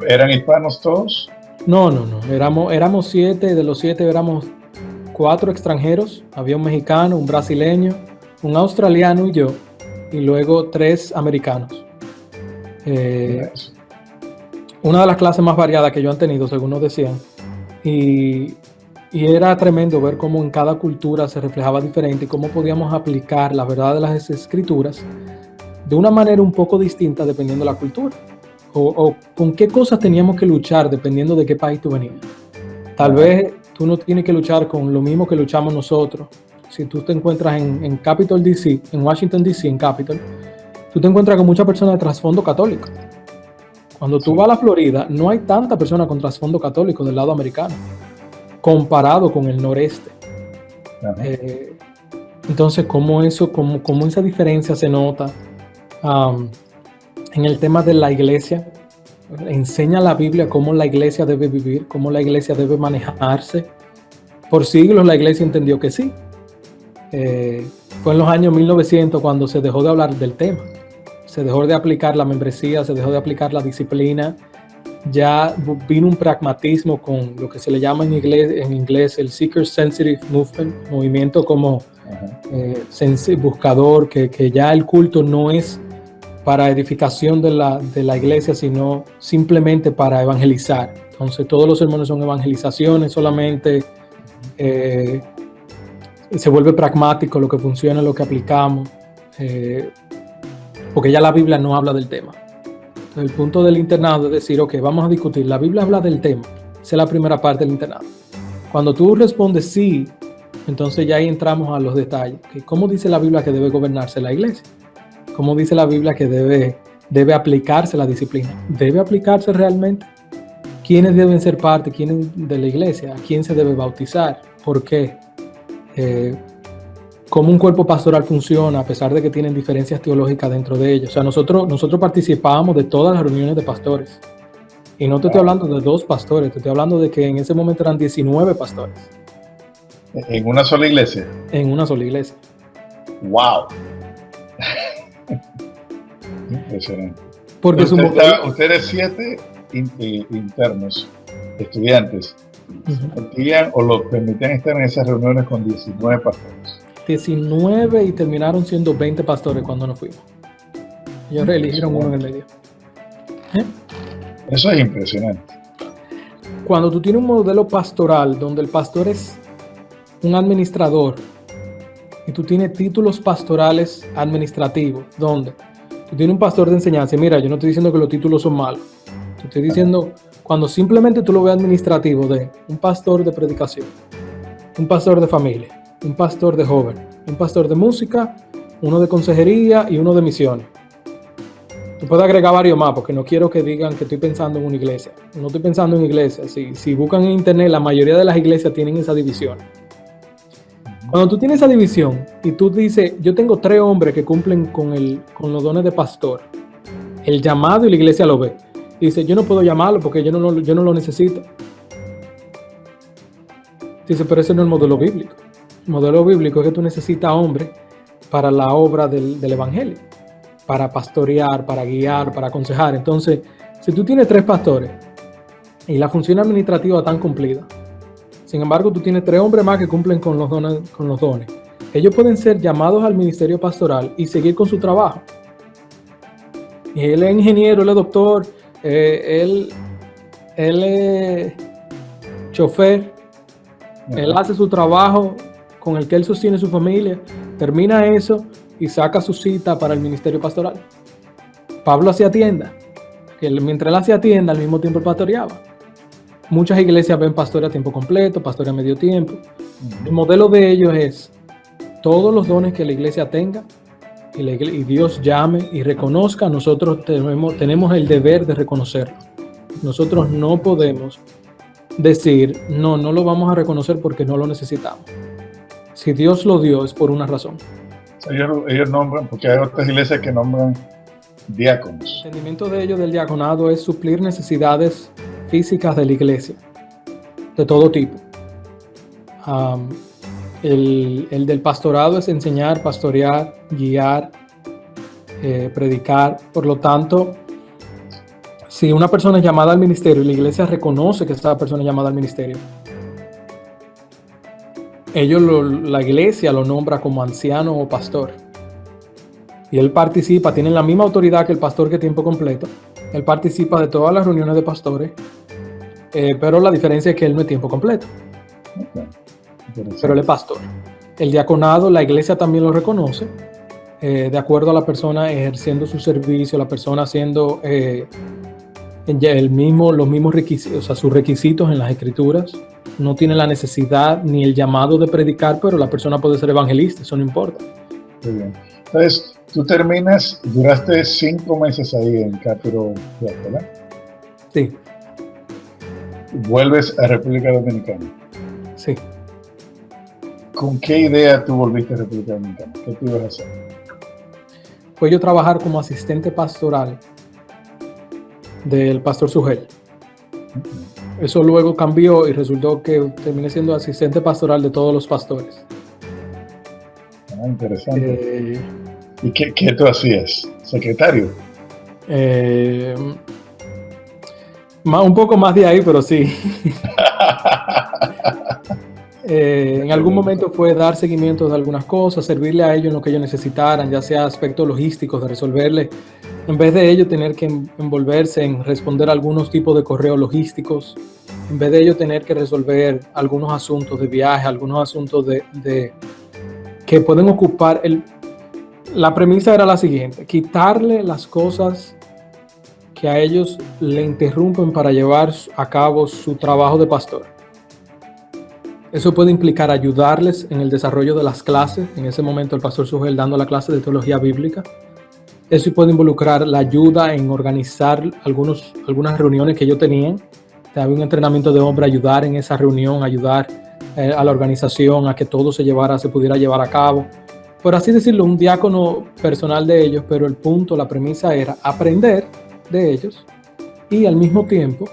¿Eran hispanos todos? No. Éramos 7. De los 7 éramos 4 extranjeros. Había un mexicano, un brasileño, un australiano y yo. Y luego 3 americanos. Una de las clases más variadas que yo han tenido, según nos decían. Y era tremendo ver cómo en cada cultura se reflejaba diferente y cómo podíamos aplicar la verdad de las Escrituras de una manera un poco distinta dependiendo de la cultura. O con qué cosas teníamos que luchar dependiendo de qué país tú venías. Tal vez tú no tienes que luchar con lo mismo que luchamos nosotros. Si tú te encuentras en Capitol DC, en Washington DC, en Capitol, tú te encuentras con muchas personas de trasfondo católico. Cuando tú vas a la Florida, no hay tanta persona con trasfondo católico del lado americano, comparado con el noreste. Entonces, ¿cómo esa diferencia se nota en el tema de la iglesia? Enseña la Biblia cómo la iglesia debe vivir, cómo la iglesia debe manejarse. Por siglos la iglesia entendió que sí. Fue en los años 1900 cuando se dejó de hablar del tema, se dejó de aplicar la membresía, se dejó de aplicar la disciplina, ya vino un pragmatismo con lo que se le llama en inglés el Seeker Sensitive Movement, movimiento como buscador, que ya el culto no es para edificación de la iglesia, sino simplemente para evangelizar. Entonces todos los sermones son evangelizaciones solamente. Se vuelve pragmático lo que funciona, lo que aplicamos, porque ya la Biblia no habla del tema. Entonces, el punto del internado es decir, ok, vamos a discutir, la Biblia habla del tema, esa es la primera parte del internado. Cuando tú respondes sí, entonces ya ahí entramos a los detalles. ¿Cómo dice la Biblia que debe gobernarse la iglesia? ¿Cómo dice la Biblia que debe aplicarse la disciplina? ¿Debe aplicarse realmente? ¿Quiénes deben ser parte? ¿Quiénes de la iglesia? ¿A quién se debe bautizar? ¿Por qué? Cómo un cuerpo pastoral funciona a pesar de que tienen diferencias teológicas dentro de ellos. O sea, nosotros participábamos de todas las reuniones de pastores. Y no te estoy hablando de 2 pastores, te estoy hablando de que en ese momento eran 19 pastores. ¿En una sola iglesia? En una sola iglesia. ¡Wow! Impresionante. Porque ustedes 7 internos, estudiantes, ¿permitían o lo permitían estar en esas reuniones con 19 pastores? 19 y terminaron siendo 20 pastores cuando nos fuimos. Ellos eligieron uno en el medio. Eso es impresionante. Cuando tú tienes un modelo pastoral donde el pastor es un administrador y tú tienes títulos pastorales administrativos, donde tú tienes un pastor de enseñanza, y mira, yo no estoy diciendo que los títulos son malos, te estoy diciendo cuando simplemente tú lo ves administrativo de un pastor de predicación, un pastor de familia, un pastor de joven, un pastor de música, uno de consejería y uno de misiones. Tú puedes agregar varios más porque no quiero que digan que estoy pensando en una iglesia. No estoy pensando en iglesias. Si buscan en internet, la mayoría de las iglesias tienen esa división. Cuando tú tienes esa división y tú dices, yo tengo 3 hombres que cumplen con los dones de pastor, el llamado y la iglesia lo ve. Y dice, yo no puedo llamarlo porque yo no lo necesito. Dice, pero ese no es el modelo bíblico. El modelo bíblico es que tú necesitas hombres para la obra del evangelio, para pastorear, para guiar, para aconsejar. Entonces, si tú tienes 3 pastores y la función administrativa está cumplida, sin embargo, tú tienes 3 hombres más que cumplen con los dones. Ellos pueden ser llamados al ministerio pastoral y seguir con su trabajo. Y él es ingeniero, él es doctor, él es chofer, él hace su trabajo con el que él sostiene su familia, termina eso y saca su cita para el ministerio pastoral. Pablo hacía tienda, que mientras él hacía tienda, al mismo tiempo él pastoreaba. Muchas iglesias ven pastores a tiempo completo, pastores a medio tiempo. El modelo de ellos es todos los dones que la iglesia tenga y Dios llame y reconozca, nosotros tenemos el deber de reconocerlo. Nosotros no podemos decir, no lo vamos a reconocer porque no lo necesitamos. Si Dios lo dio es por una razón. Ellos nombran, porque hay otras iglesias que nombran diáconos. El entendimiento de ellos del diaconado es suplir necesidades físicas de la iglesia, de todo tipo. El del pastorado es enseñar, pastorear, guiar, predicar. Por lo tanto, si una persona es llamada al ministerio y la iglesia reconoce que esa persona es llamada al ministerio, la iglesia lo nombra como anciano o pastor. Y él participa, tiene la misma autoridad que el pastor que es tiempo completo. Él participa de todas las reuniones de pastores, pero la diferencia es que él no es tiempo completo. Pero él es pastor. El diaconado, la iglesia también lo reconoce, de acuerdo a la persona ejerciendo su servicio, la persona haciendo los mismos requisitos, o sea, sus requisitos en las escrituras. No tiene la necesidad ni el llamado de predicar, pero la persona puede ser evangelista, eso no importa. Muy bien. Entonces, tú duraste 5 meses ahí en Capiro, ¿verdad? Sí. Vuelves a República Dominicana. Sí. ¿Con qué idea tú volviste a República Dominicana? ¿Qué tú ibas a hacer? Fue yo trabajar como asistente pastoral del pastor Sugel. Eso luego cambió y resultó que terminé siendo asistente pastoral de todos los pastores. Ah, interesante. ¿Y qué tú hacías? ¿Secretario? Un poco más de ahí, pero sí. En algún momento fue dar seguimiento de algunas cosas, servirle a ellos en lo que ellos necesitaran, ya sea aspectos logísticos, de resolverle, en vez de ellos tener que envolverse en responder algunos tipos de correos logísticos, en vez de ellos tener que resolver algunos asuntos de viaje, algunos asuntos que pueden ocupar. La premisa era la siguiente: quitarle las cosas que a ellos le interrumpen para llevar a cabo su trabajo de pastor. Eso puede implicar ayudarles en el desarrollo de las clases. En ese momento el pastor Sugel dando la clase de teología bíblica. Eso puede involucrar la ayuda en organizar algunas reuniones que ellos tenían. Había un entrenamiento de hombre, ayudar en esa reunión, ayudar a la organización a que todo se pudiera llevar a cabo. Por así decirlo, un diácono personal de ellos, pero el punto, la premisa era aprender de ellos y al mismo tiempo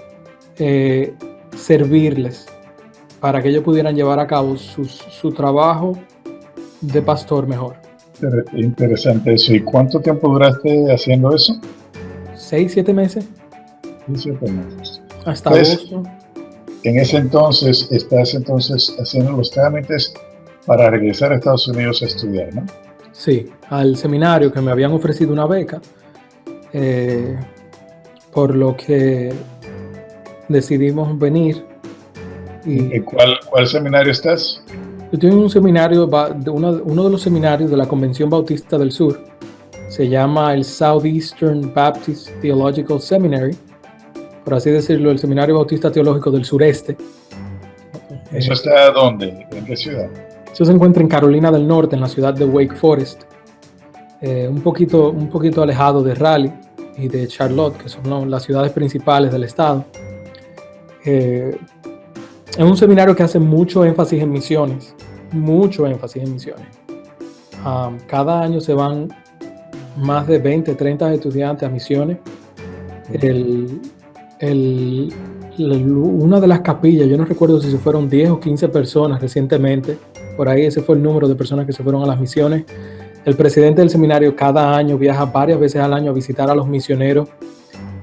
servirles para que ellos pudieran llevar a cabo su trabajo de pastor mejor. Interesante eso. ¿Y cuánto tiempo duraste haciendo eso? 6-7 meses. 7 meses. Hasta Pues, agosto. En ese entonces, estás haciendo los trámites para regresar a Estados Unidos a estudiar, ¿no? Sí, al seminario que me habían ofrecido una beca, por lo que decidimos venir. ¿En cuál seminario estás? Yo estoy en un seminario, uno de los seminarios de la Convención Bautista del Sur. Se llama el Southeastern Baptist Theological Seminary, por así decirlo, el Seminario Bautista Teológico del Sureste. ¿Eso está dónde? ¿En qué ciudad? Eso se encuentra en Carolina del Norte, en la ciudad de Wake Forest, un poquito alejado de Raleigh y de Charlotte, que son las ciudades principales del estado. Es un seminario que hace mucho énfasis en misiones, cada año se van más de 20, 30 estudiantes a misiones. una de las capillas, yo no recuerdo si se fueron 10 o 15 personas recientemente, por ahí ese fue el número de personas que se fueron a las misiones. El presidente del seminario cada año viaja varias veces al año a visitar a los misioneros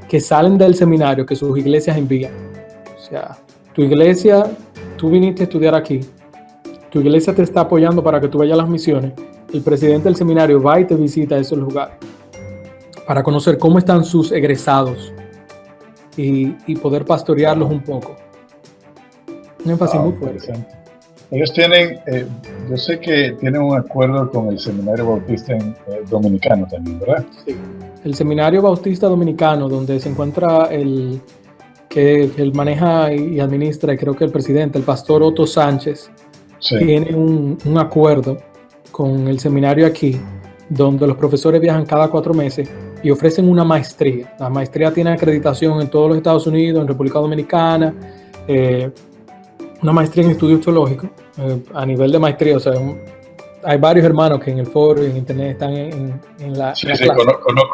que salen del seminario, que sus iglesias envían. O sea, tu iglesia, tú viniste a estudiar aquí, tu iglesia te está apoyando para que tú vayas a las misiones, el presidente del seminario va y te visita a esos lugares para conocer cómo están sus egresados y poder pastorearlos un poco. Un énfasis muy fuerte. Ellos tienen, yo sé que tienen un acuerdo con el Seminario Bautista Dominicano también, ¿verdad? Sí. El Seminario Bautista Dominicano, donde se encuentra el que él maneja y administra, y creo que el presidente, el pastor Otto Sánchez, sí, tiene un acuerdo con el seminario aquí, donde los profesores viajan cada 4 meses y ofrecen una maestría. La maestría tiene acreditación en todos los Estados Unidos, en República Dominicana, una maestría en estudios teológicos, a nivel de maestría, o sea, hay varios hermanos que en el foro y en internet están en la sí, clase.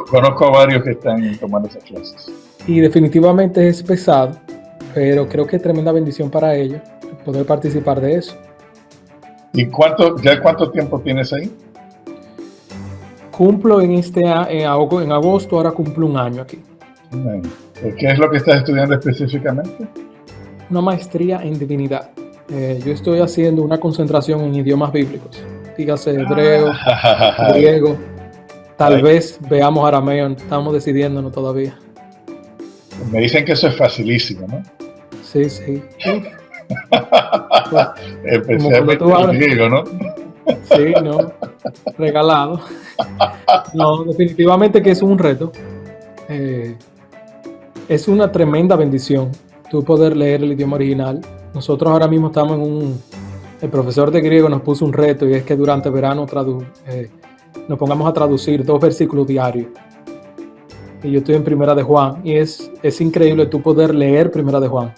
Conozco a varios que están tomando esas clases. Y definitivamente es pesado, pero creo que es tremenda bendición para ellos poder participar de eso. ¿Y cuánto tiempo tienes ahí? Cumplo en agosto, ahora cumplo un año aquí. ¿Qué es lo que estás estudiando específicamente? Una maestría en divinidad. Yo estoy haciendo una concentración en idiomas bíblicos. Dígase hebreo, griego, tal vez veamos arameo, estamos decidiéndonos todavía. Me dicen que eso es facilísimo, ¿no? Sí, sí. Especialmente el griego, ¿no? Sí, no, regalado. No, definitivamente que es un reto. Es una tremenda bendición tú poder leer el idioma original. Nosotros ahora mismo estamos el profesor de griego nos puso un reto y es que durante verano nos pongamos a traducir 2 versículos diarios. Y yo estoy en Primera de Juan y es increíble tú poder leer Primera de Juan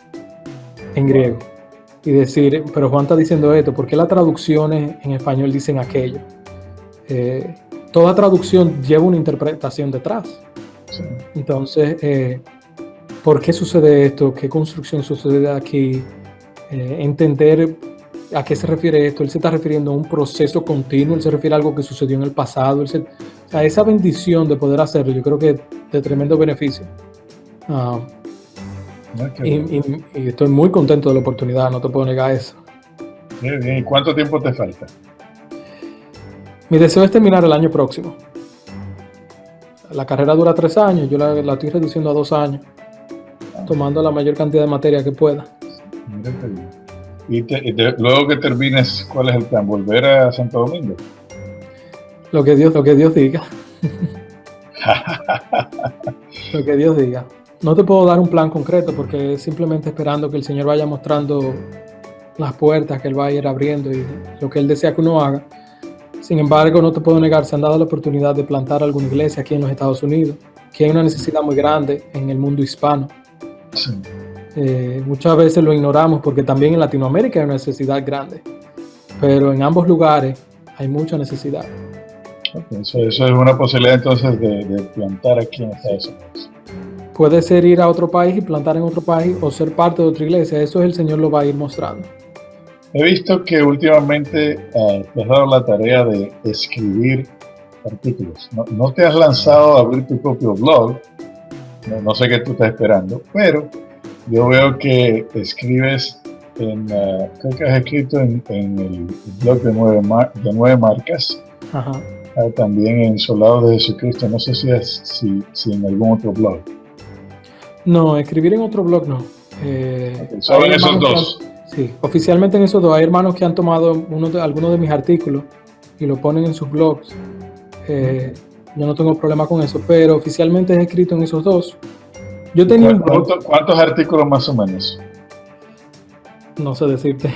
en griego y decir, pero Juan está diciendo esto, ¿por qué las traducciones en español dicen aquello? Toda traducción lleva una interpretación detrás. Sí. Entonces, ¿por qué sucede esto? ¿Qué construcción sucede aquí? Entender a qué se refiere esto. Él se está refiriendo a un proceso continuo, él se refiere a algo que sucedió en el pasado. O sea, esa bendición de poder hacerlo, yo creo que es de tremendo beneficio. Y estoy muy contento de la oportunidad, no te puedo negar eso. Bien. ¿Y cuánto tiempo te falta? Mi deseo es terminar el año próximo. La carrera dura 3 años, yo la estoy reduciendo a 2 años, tomando la mayor cantidad de materia que pueda. Y luego que termines, ¿cuál es el plan? ¿Volver a Santo Domingo? Lo que Dios diga. Lo que Dios diga. No te puedo dar un plan concreto porque es simplemente esperando que el Señor vaya mostrando las puertas que Él va a ir abriendo y lo que Él desea que uno haga. Sin embargo, no te puedo negar, se han dado la oportunidad de plantar alguna iglesia aquí en los Estados Unidos, que hay una necesidad muy grande en el mundo hispano. Sí. Muchas veces lo ignoramos porque también en Latinoamérica hay una necesidad grande, pero en ambos lugares hay mucha necesidad. Okay, eso es una posibilidad entonces de plantar aquí en Estados Unidos. Puede ser ir a otro país y plantar en otro país o ser parte de otra iglesia, eso el Señor lo va a ir mostrando. He visto que últimamente te has dado la tarea de escribir artículos. No te has lanzado a abrir tu propio blog, no sé qué tú estás esperando, pero yo veo que escribes creo que has escrito en el blog de 9 marcas. Ajá. También en Soldados de Jesucristo, no sé si en algún otro blog. No, escribir en otro blog no. Solo en esos 2. Sí, oficialmente en esos 2. Hay hermanos que han tomado algunos de mis artículos y lo ponen en sus blogs. Yo no tengo problema con eso, pero oficialmente he escrito en esos 2. Yo tenía un blog. ¿Cuántos artículos más o menos? No sé decirte.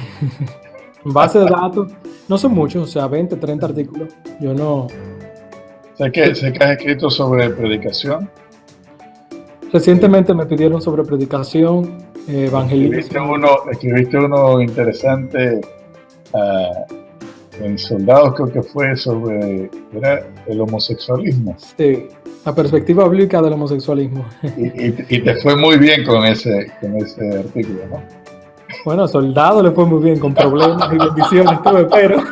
En base de datos, no son muchos, o sea, 20, 30 artículos. Yo no... Sé que has escrito sobre predicación. Recientemente me pidieron sobre predicación, evangelismo. Escribiste uno interesante en Soldados, creo que fue sobre el homosexualismo. Sí, La perspectiva bíblica del homosexualismo. Y te fue muy bien con ese artículo, ¿no? Bueno, a Soldado le fue muy bien, con problemas y bendiciones, todo, pero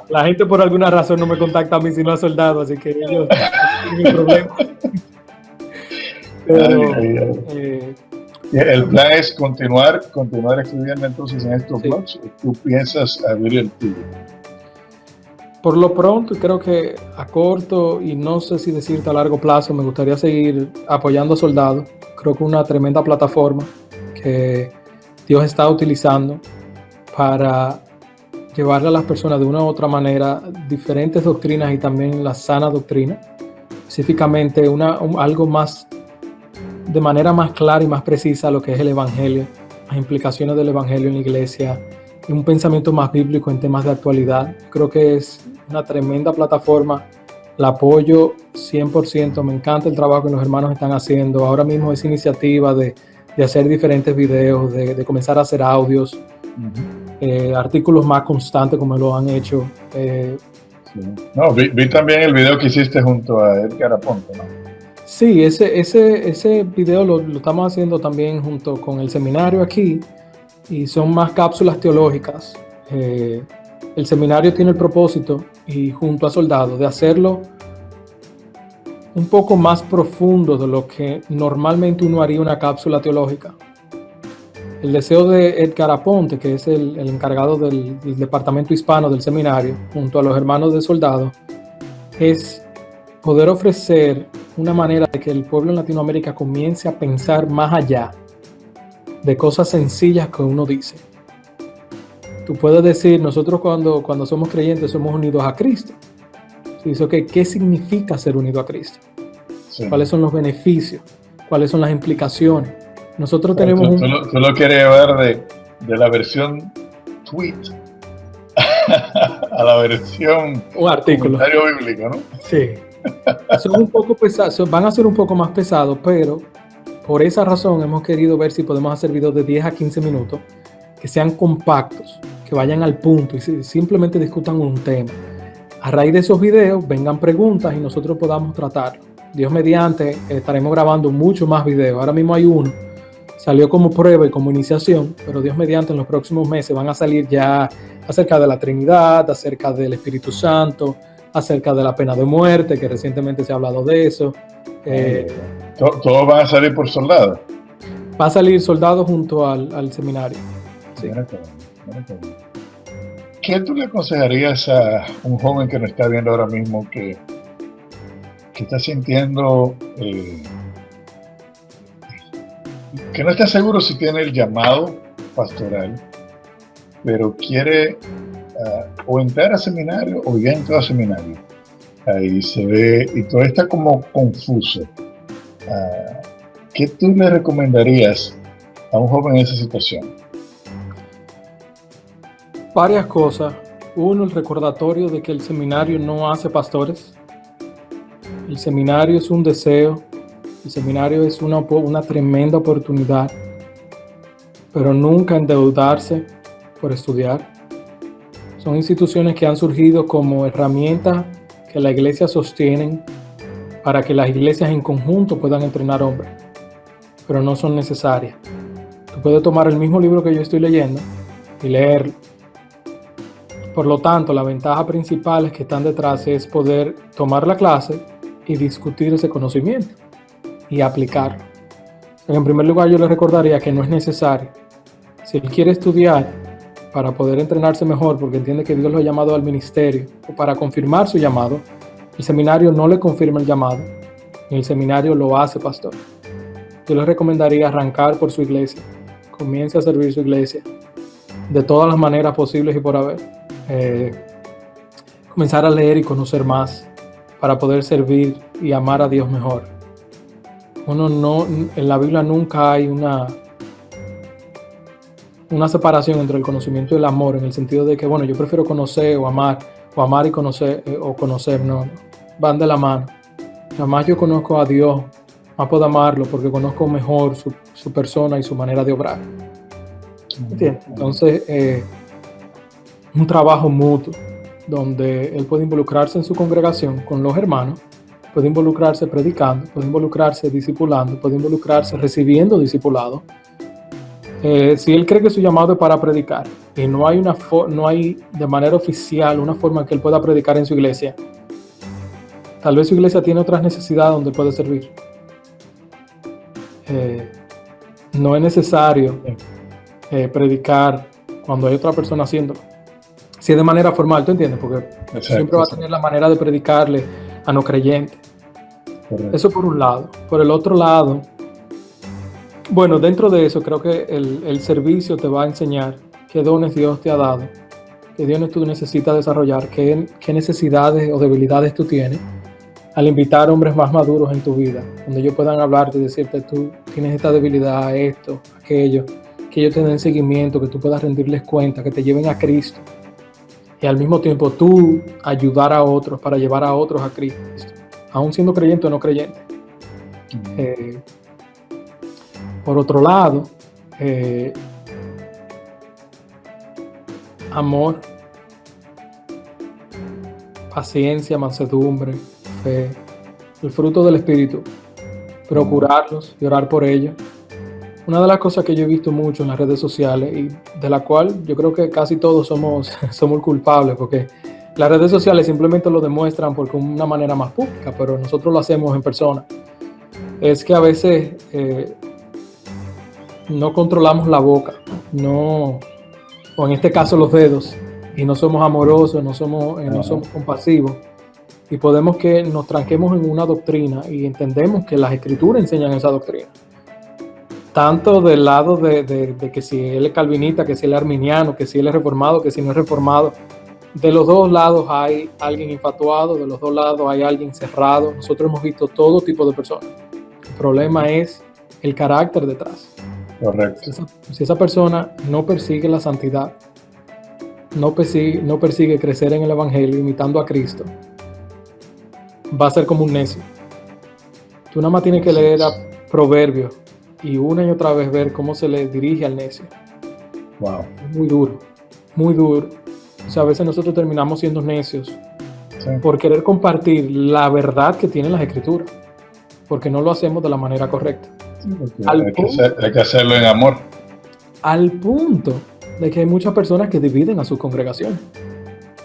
la gente por alguna razón no me contacta a mí sino a Soldado, así que ellos tienen problemas. Pero el plan es continuar escribiendo entonces en estos sí. blogs, o tú piensas abrir el tuyo. Por lo pronto, creo que a corto y no sé si decirte a largo plazo, me gustaría seguir apoyando a Soldado. Creo que una tremenda plataforma que Dios está utilizando para llevarle a las personas de una u otra manera diferentes doctrinas y también la sana doctrina, específicamente algo más de manera más clara y más precisa lo que es el Evangelio, las implicaciones del Evangelio en la iglesia y un pensamiento más bíblico en temas de actualidad. Creo que es una tremenda plataforma, la apoyo 100%, me encanta el trabajo que los hermanos están haciendo. Ahora mismo esa iniciativa de hacer diferentes videos, de comenzar a hacer audios, artículos más constantes como lo han hecho. Sí. No, vi también el video que hiciste junto a Edgar Aponte, ¿no? Sí, ese video lo estamos haciendo también junto con el seminario aquí y son más cápsulas teológicas. El seminario tiene el propósito y junto a Soldado de hacerlo un poco más profundo de lo que normalmente uno haría una cápsula teológica. El deseo de Edgar Aponte, que es el encargado del departamento hispano del seminario, junto a los hermanos de Soldado, es poder ofrecer una manera de que el pueblo en Latinoamérica comience a pensar más allá de cosas sencillas que uno dice. Tú puedes decir, nosotros cuando somos creyentes somos unidos a Cristo. Dice, okay, ¿qué significa ser unido a Cristo? Sí. ¿Cuáles son los beneficios? ¿Cuáles son las implicaciones? Nosotros tenemos tú lo quieres llevar de la versión tweet a la versión un artículo comentario bíblico, ¿no? Sí. Son un poco pesados, van a ser un poco más pesados, pero por esa razón hemos querido ver si podemos hacer videos de 10 a 15 minutos que sean compactos, que vayan al punto y simplemente discutan un tema. A raíz de esos videos vengan preguntas y nosotros podamos tratarlo. Dios mediante, estaremos grabando mucho más videos. Ahora mismo hay uno, salió como prueba y como iniciación, pero Dios mediante en los próximos meses van a salir ya acerca de la Trinidad, acerca del Espíritu Santo, acerca de la pena de muerte, que recientemente se ha hablado de eso. ¿Todos van a salir por Soldado? Va a salir Soldado junto al seminario. Sí. ¿Qué tú le aconsejarías a un joven que nos está viendo ahora mismo que está sintiendo que no está seguro si tiene el llamado pastoral, pero quiere o entrar a seminario o ya entró a seminario? Ahí se ve y todo está como confuso. ¿Qué tú le recomendarías a un joven en esa situación? Varias cosas. Uno, el recordatorio de que el seminario no hace pastores. El seminario es un deseo. El seminario es una tremenda oportunidad, pero nunca endeudarse por estudiar. Son instituciones que han surgido como herramientas que la iglesia sostienen para que las iglesias en conjunto puedan entrenar hombres, pero no son necesarias. Tú puedes tomar el mismo libro que yo estoy leyendo y leerlo. Por lo tanto, la ventaja principal que están detrás es poder tomar la clase y discutir ese conocimiento y aplicarlo. En primer lugar, yo le recordaría que no es necesario. Si él quiere estudiar para poder entrenarse mejor, porque entiende que Dios lo ha llamado al ministerio, o para confirmar su llamado, el seminario no le confirma el llamado, y el seminario lo hace pastor. Yo le recomendaría arrancar por su iglesia, comience a servir su iglesia de todas las maneras posibles y por haber. Comenzar a leer y conocer más para poder servir y amar a Dios mejor. En la Biblia nunca hay una separación entre el conocimiento y el amor, en el sentido de que, bueno, yo prefiero conocer o amar y conocer, o conocer, no, van de la mano. Más yo conozco a Dios, más puedo amarlo porque conozco mejor su persona y su manera de obrar. ¿Entiendes? Entonces, un trabajo mutuo donde él puede involucrarse en su congregación con los hermanos puede involucrarse predicando, puede involucrarse discipulando, puede involucrarse recibiendo discipulado. Si él cree que su llamado es para predicar y no hay de manera oficial una forma en que él pueda predicar en su iglesia, tal vez su iglesia tiene otras necesidades donde puede servir. No es necesario predicar cuando hay otra persona haciéndolo. Si es de manera formal, ¿tú entiendes? Porque Exacto, siempre va a tener la manera de predicarle a no creyentes. Correcto. Eso por un lado. Por el otro lado, bueno, dentro de eso creo que el servicio te va a enseñar qué dones Dios te ha dado, qué dones tú necesitas desarrollar, qué necesidades o debilidades tú tienes, al invitar hombres más maduros en tu vida, donde ellos puedan hablarte y decirte, tú tienes esta debilidad, esto, aquello, que ellos te den seguimiento, que tú puedas rendirles cuenta, que te lleven a Cristo. Y al mismo tiempo tú ayudar a otros para llevar a otros a Cristo, aún siendo creyente o no creyente. Por otro lado, amor, paciencia, mansedumbre, fe, el fruto del Espíritu, procurarlos y orar por ellos. Una de las cosas que yo he visto mucho en las redes sociales y de la cual yo creo que casi todos somos culpables, porque las redes sociales simplemente lo demuestran porque de una manera más pública, pero nosotros lo hacemos en persona, es que a veces no controlamos la boca, o en este caso los dedos, y no somos amorosos, no somos compasivos, y podemos que nos tranquemos en una doctrina y entendemos que las escrituras enseñan esa doctrina. Tanto del lado de que si él es calvinista, que si él es arminiano, que si él es reformado, que si no es reformado. De los dos lados hay alguien infatuado, de los dos lados hay alguien cerrado. Nosotros hemos visto todo tipo de personas. El problema es el carácter detrás. Correcto. Si esa persona no persigue la santidad, no persigue crecer en el Evangelio imitando a Cristo, va a ser como un necio. Tú nada más tienes que leer a Proverbios y una y otra vez ver cómo se le dirige al necio. Wow. Muy duro, muy duro. O sea, a veces nosotros terminamos siendo necios por querer compartir la verdad que tienen las escrituras, porque no lo hacemos de la manera correcta. Sí, hay que hacerlo en amor. Al punto de que hay muchas personas que dividen a sus congregaciones.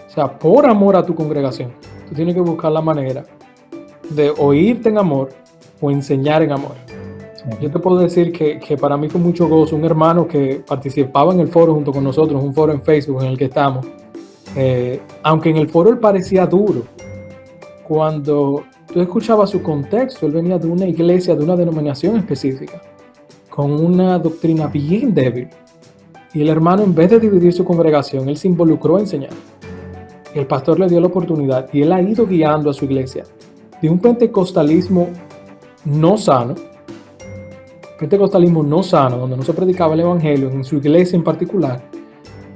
O sea, por amor a tu congregación, tú tienes que buscar la manera de oírte en amor o enseñar en amor. Yo te puedo decir que para mí fue mucho gozo un hermano que participaba en el foro junto con nosotros, un foro en Facebook en el que estamos. Aunque en el foro él parecía duro, cuando tú escuchabas su contexto, él venía de una iglesia, de una denominación específica, con una doctrina bien débil. Y el hermano, en vez de dividir su congregación, él se involucró a enseñar. El pastor le dio la oportunidad y él ha ido guiando a su iglesia de un pentecostalismo no sano, donde no se predicaba el evangelio, en su iglesia en particular,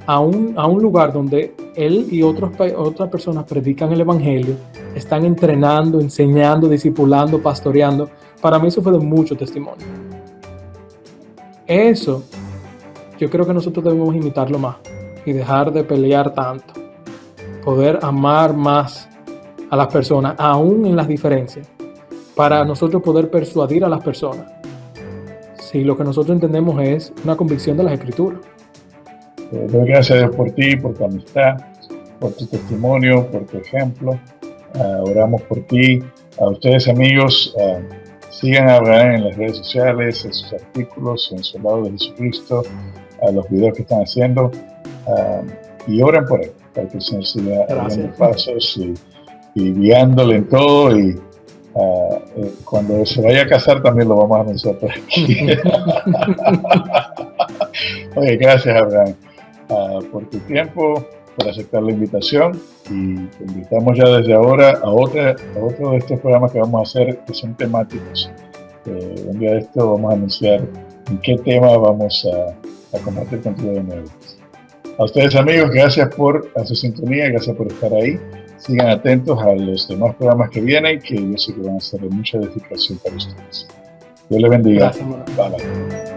a un lugar donde él y otras personas predican el evangelio, están entrenando, enseñando, discipulando, pastoreando. Para mí eso fue de mucho testimonio. Eso, yo creo que nosotros debemos imitarlo más y dejar de pelear tanto, poder amar más a las personas, aún en las diferencias, para nosotros poder persuadir a las personas. Si lo que nosotros entendemos es una convicción de las escrituras. Doy gracias por ti, por tu amistad, por tu testimonio, por tu ejemplo. Oramos por ti. A ustedes, amigos, sigan a Abraham en las redes sociales, en sus artículos, en su lado de Jesucristo, los videos que están haciendo, y oren por él, para que el Señor siga abriendo pasos y guiándole en todo. Y cuando se vaya a casar también lo vamos a anunciar por aquí. Oye, gracias, Abraham, por tu tiempo, por aceptar la invitación, y te invitamos ya desde ahora a otro de estos programas que vamos a hacer, que son temáticos. Un día de esto vamos a anunciar en qué tema vamos a compartir contigo de nuevo. A ustedes, amigos, gracias por su sintonía, gracias por estar ahí. Sigan atentos a los demás programas que vienen, que yo sé que van a ser de mucha edificación para ustedes. Dios les bendiga. Gracias, bye.